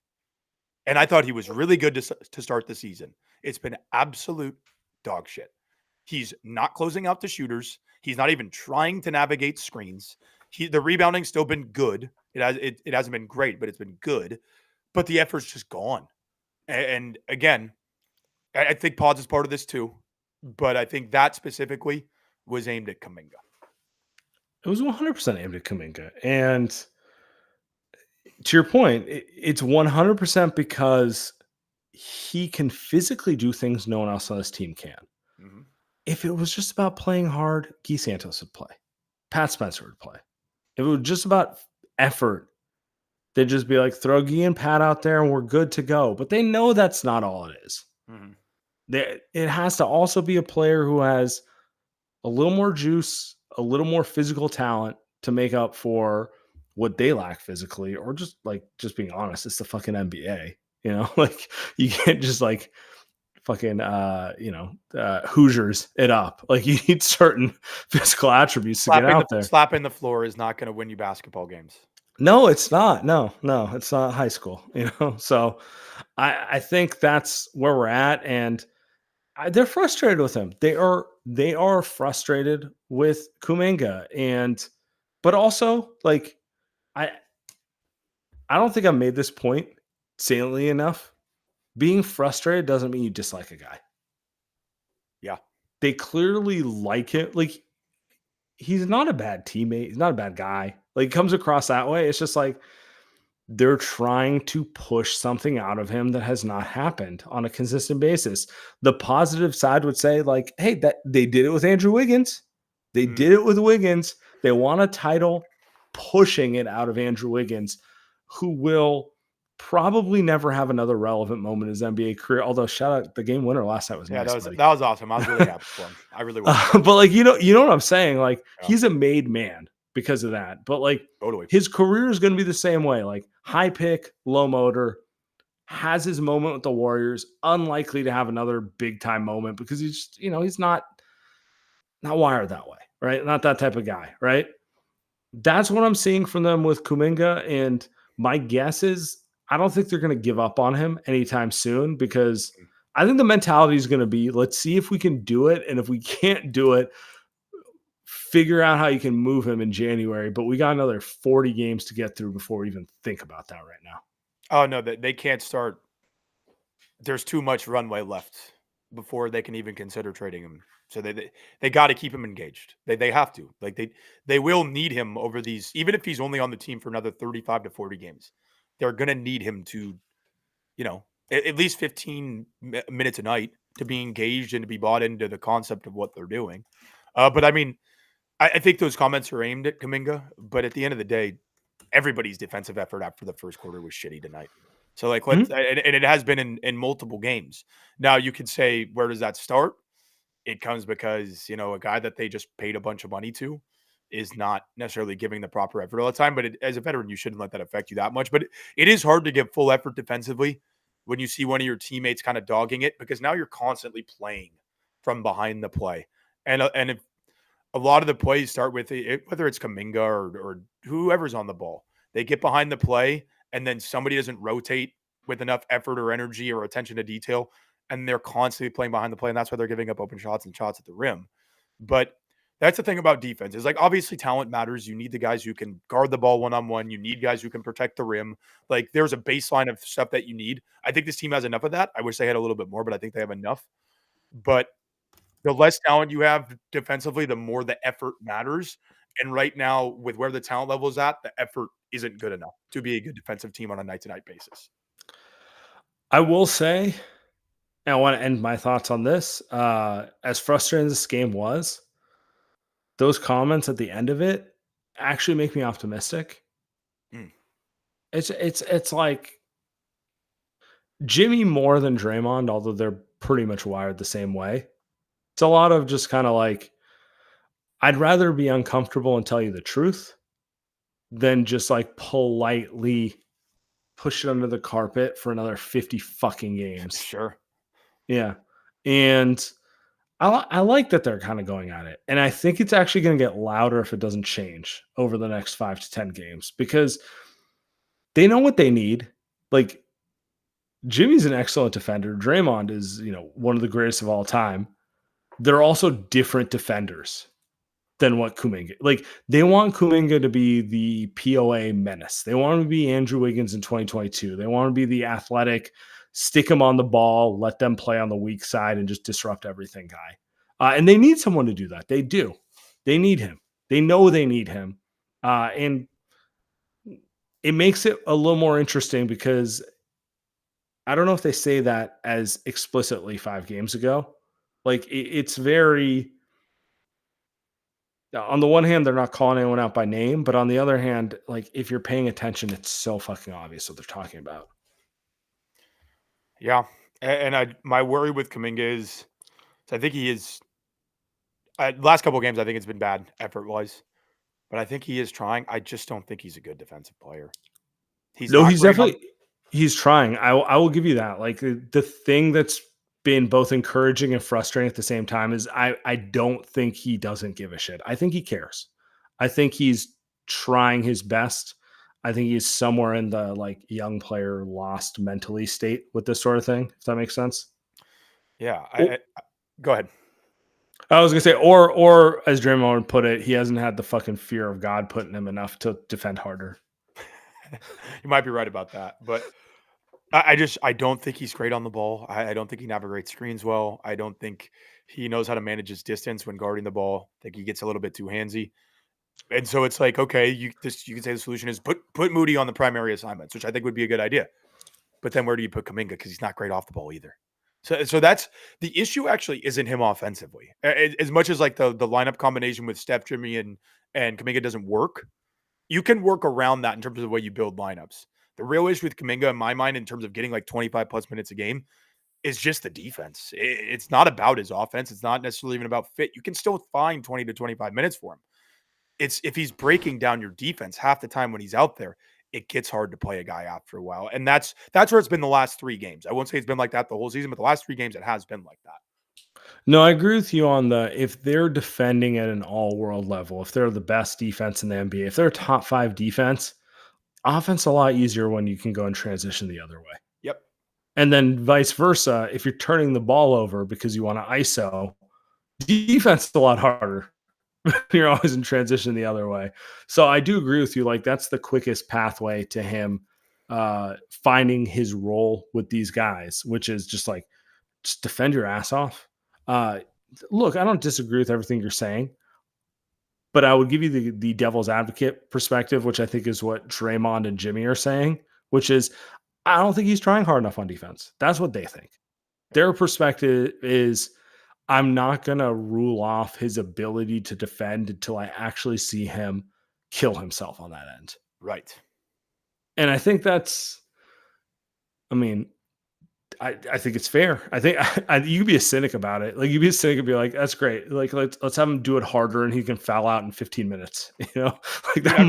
And I thought he was really good to start the season. It's been absolute dog shit. He's not closing out the shooters. He's not even trying to navigate screens. The rebounding's still been good. It hasn't been great, but it's been good. But the effort's just gone. And again, I think Pods is part of this too. But I think that specifically was aimed at Kuminga. It was 100% aimed at Kuminga. And to your point, it's 100% because he can physically do things no one else on this team can. Mm-hmm. If it was just about playing hard, Guy Santos would play. Pat Spencer would play. If it was just about effort, they'd just be like, throw Guy and Pat out there and we're good to go. But they know that's not all it is. Mm-hmm. It has to also be a player who has a little more juice, a little more physical talent to make up for what they lack physically, or just being honest, it's the fucking NBA, like you can't just like fucking, Hoosiers it up. Like you need certain physical attributes to get out there. Slapping the floor is not going to win you basketball games. No, it's not. No, it's not high school, So I think that's where we're at. And they're frustrated with him. They are frustrated with Kuminga. But also like, I don't think I made this point saliently enough. Being frustrated doesn't mean you dislike a guy. Yeah. They clearly like him. Like, he's not a bad teammate. He's not a bad guy. Like, comes across that way. It's just like they're trying to push something out of him that has not happened on a consistent basis. The positive side would say, like, hey, that they did it with Andrew Wiggins. They did it with Wiggins. They want a title, pushing it out of Andrew Wiggins, who will probably never have another relevant moment in his NBA career. Although, shout out, the game winner last night was nice. That was awesome. I was really happy for him. I really was. But like, you know what I'm saying? Like, he's a made man because of that. But like, totally, his career is going to be the same way. Like, high pick, low motor, has his moment with the Warriors. Unlikely to have another big time moment because he's just, he's not wired that way, right? Not that type of guy, right? That's what I'm seeing from them with Kuminga. And my guess is I don't think they're going to give up on him anytime soon, because I think the mentality is going to be, let's see if we can do it. And if we can't do it, figure out how you can move him in January. But we got another 40 games to get through before we even think about that right now. Oh, no, they can't start. There's too much runway left before they can even consider trading him. So they got to keep him engaged. They have to. Like, they will need him over these, even if he's only on the team for another 35 to 40 games. They're going to need him to, at least 15 minutes a night to be engaged and to be bought into the concept of what they're doing. But I mean, I think those comments are aimed at Kuminga, but at the end of the day, everybody's defensive effort after the first quarter was shitty tonight. So like Mhm. and it has been in multiple games. Now you could say, where does that start? It comes because, a guy that they just paid a bunch of money to is not necessarily giving the proper effort all the time. But as a veteran, you shouldn't let that affect you that much. But it is hard to give full effort defensively when you see one of your teammates kind of dogging it, because now you're constantly playing from behind the play. And if a lot of the plays start with whether it's Kuminga or whoever's on the ball, they get behind the play and then somebody doesn't rotate with enough effort or energy or attention to detail, and they're constantly playing behind the play, and that's why they're giving up open shots and shots at the rim. But that's the thing about defense is, like, obviously talent matters. You need the guys who can guard the ball one-on-one. You need guys who can protect the rim. Like, there's a baseline of stuff that you need. I think this team has enough of that. I wish they had a little bit more, but I think they have enough. But the less talent you have defensively, the more the effort matters. And right now, with where the talent level is at, the effort isn't good enough to be a good defensive team on a night-to-night basis. I will say, and I want to end my thoughts on this. As frustrating as this game was, those comments at the end of it actually make me optimistic. Mm. It's like Jimmy more than Draymond, although they're pretty much wired the same way. It's a lot of just kind of like, I'd rather be uncomfortable and tell you the truth than just like politely push it under the carpet for another 50 fucking games. Sure. Yeah. And I like that they're kind of going at it. And I think it's actually going to get louder if it doesn't change over the next 5 to 10 games, because they know what they need. Like, Jimmy's an excellent defender. Draymond is, one of the greatest of all time. They're also different defenders than what Kuminga. Like, they want Kuminga to be the POA menace. They want him to be Andrew Wiggins in 2022. They want to be the athletic, stick him on the ball, let them play on the weak side, and just disrupt everything guy. And they need someone to do that. They do. They need him. They know they need him. And it makes it a little more interesting, because I don't know if they say that as explicitly 5 games ago. Like, it's very, on the one hand, they're not calling anyone out by name, but on the other hand, like, if you're paying attention, it's so fucking obvious what they're talking about. Yeah. And my worry with Kuminga is, I think he is, last couple of games, I think it's been bad effort-wise, but I think he is trying. I just don't think he's a good defensive player. He's No, not he's great on- definitely, he's trying. I will give you that. Like, the thing that's been both encouraging and frustrating at the same time is I don't think he doesn't give a shit. I think he cares. I think he's trying his best. I think he's somewhere in the like young player lost mentally state with this sort of thing, if that makes sense. Yeah. Go ahead. I was gonna say, or as Draymond would put it, he hasn't had the fucking fear of God put in him enough to defend harder. You might be right about that, but I don't think he's great on the ball. I don't think he navigates screens well. I don't think he knows how to manage his distance when guarding the ball. I think he gets a little bit too handsy. And so it's like, okay, you can say the solution is put Moody on the primary assignments, which I think would be a good idea. But then where do you put Kuminga? Because he's not great off the ball either. So that's the issue. Actually, isn't him offensively. As much as like the lineup combination with Steph, Jimmy, and Kuminga doesn't work, you can work around that in terms of the way you build lineups. The real issue with Kuminga, in my mind, in terms of getting like 25 plus minutes a game, is just the defense. It's not about his offense. It's not necessarily even about fit. You can still find 20 to 25 minutes for him. It's if he's breaking down your defense half the time when he's out there, it gets hard to play a guy after a while. And that's where it's been the last 3 games. I won't say it's been like that the whole season, but the last 3 games, it has been like that. No, I agree with you on if they're defending at an all-world level, if they're the best defense in the NBA, if they're a top 5 defense, offense a lot easier when you can go and transition the other way. Yep. And then vice versa, if you're turning the ball over because you want to ISO, defense is a lot harder. You're always in transition the other way. So I do agree with you. Like, that's the quickest pathway to him finding his role with these guys, which is just defend your ass off. Look, I don't disagree with everything you're saying, but I would give you the devil's advocate perspective, which I think is what Draymond and Jimmy are saying, which is, I don't think he's trying hard enough on defense. That's what they think. Their perspective is, I'm not going to rule off his ability to defend until I actually see him kill himself on that end. Right. And I think that's, I mean, I think it's fair. I think you could be a cynic about it. Like, you'd be a cynic and be like, that's great. Like, let's have him do it harder and he can foul out in 15 minutes. You know, like that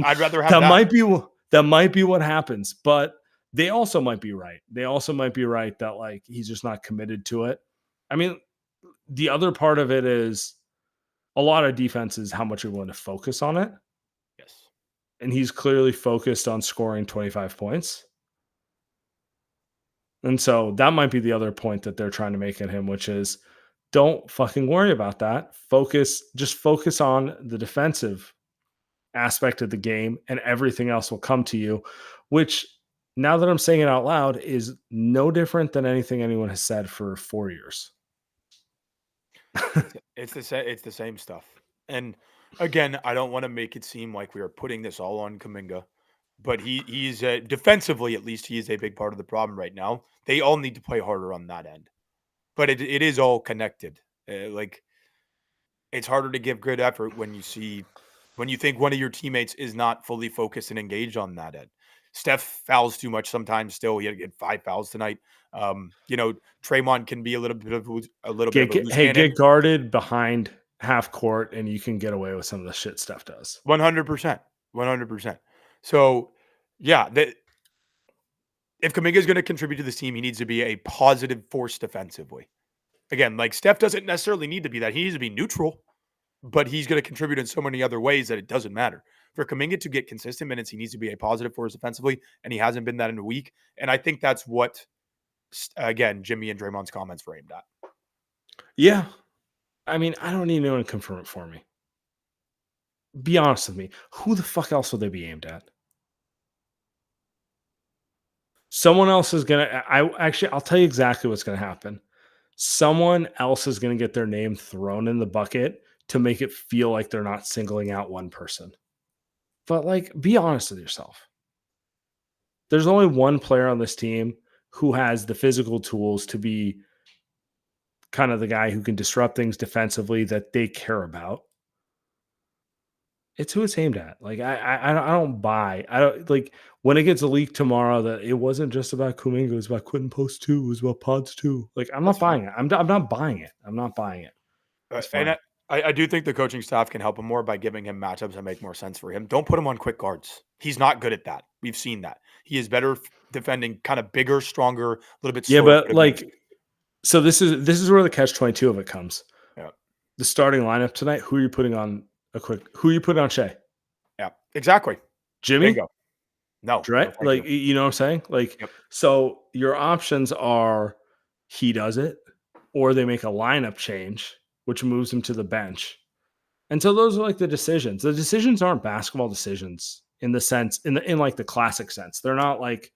I'd rather have that that. might be what happens. But they also might be right. They also might be right that like he's just not committed to it. I mean, the other part of it is a lot of defenses, how much you're willing to focus on it. Yes. And he's clearly focused on scoring 25 points. And so that might be the other point that they're trying to make at him, which is don't fucking worry about that. Just focus on the defensive aspect of the game and everything else will come to you, which now that I'm saying it out loud is no different than anything anyone has said for 4 years. It's the same stuff. And again, I don't want to make it seem like we are putting this all on Kuminga, but he's defensively, at least, he is a big part of the problem right now. They all need to play harder on that end, but it is all connected. Like, it's harder to give good effort when you think one of your teammates is not fully focused and engaged on that end. Steph fouls too much sometimes. Still, he had to get 5 fouls tonight. Draymond can be a little bit of a loose cannon. Get guarded behind half court, and you can get away with some of the shit Steph does. 100%. So, yeah, if Kuminga is going to contribute to this team, he needs to be a positive force defensively. Again, like, Steph doesn't necessarily need to be that. He needs to be neutral, but he's going to contribute in so many other ways that it doesn't matter. For Kuminga to get consistent minutes, he needs to be a positive force defensively, and he hasn't been that in a week. And I think that's what, again, Jimmy and Draymond's comments were aimed at. Yeah. I mean, I don't need anyone to confirm it for me. Be honest with me. Who the fuck else will they be aimed at? Someone else is going to... I'll tell you exactly what's going to happen. Someone else is going to get their name thrown in the bucket to make it feel like they're not singling out one person. But, like, be honest with yourself. There's only one player on this team who has the physical tools to be kind of the guy who can disrupt things defensively that they care about. It's who it's aimed at. Like, I don't buy. I don't, like, when it gets leaked tomorrow that it wasn't just about Kuminga, it was about Quentin Post too, it was about Pods too. Like, I'm not buying it. I'm not buying it. I'm not buying it. And I do think the coaching staff can help him more by giving him matchups that make more sense for him. Don't put him on quick guards. He's not good at that. We've seen that. He is better defending kind of bigger, stronger, a little bit slower. Yeah, but like, so this is where the catch-22 of it comes. Yeah. The starting lineup tonight, who are you putting on Shea? Yeah, exactly. Jimmy? Bingo. No. Right? No, like, you know what I'm saying? Like, yep. So your options are he does it, or they make a lineup change, which moves him to the bench. And so those are like the decisions. The decisions aren't basketball decisions in the sense, in like the classic sense. They're not like,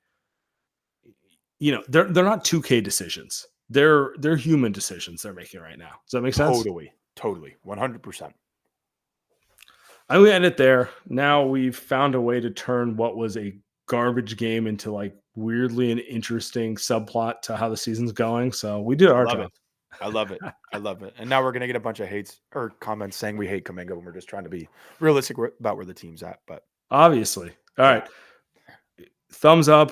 they're not 2K decisions. They're human decisions they're making right now. Does that make sense? Totally. 100%. I'm going to end it there. Now we've found a way to turn what was a garbage game into like weirdly an interesting subplot to how the season's going. So we did our job. I love it. And now we're going to get a bunch of hates or comments saying we hate Kuminga when we're just trying to be realistic about where the team's at. But obviously. All right. Thumbs up.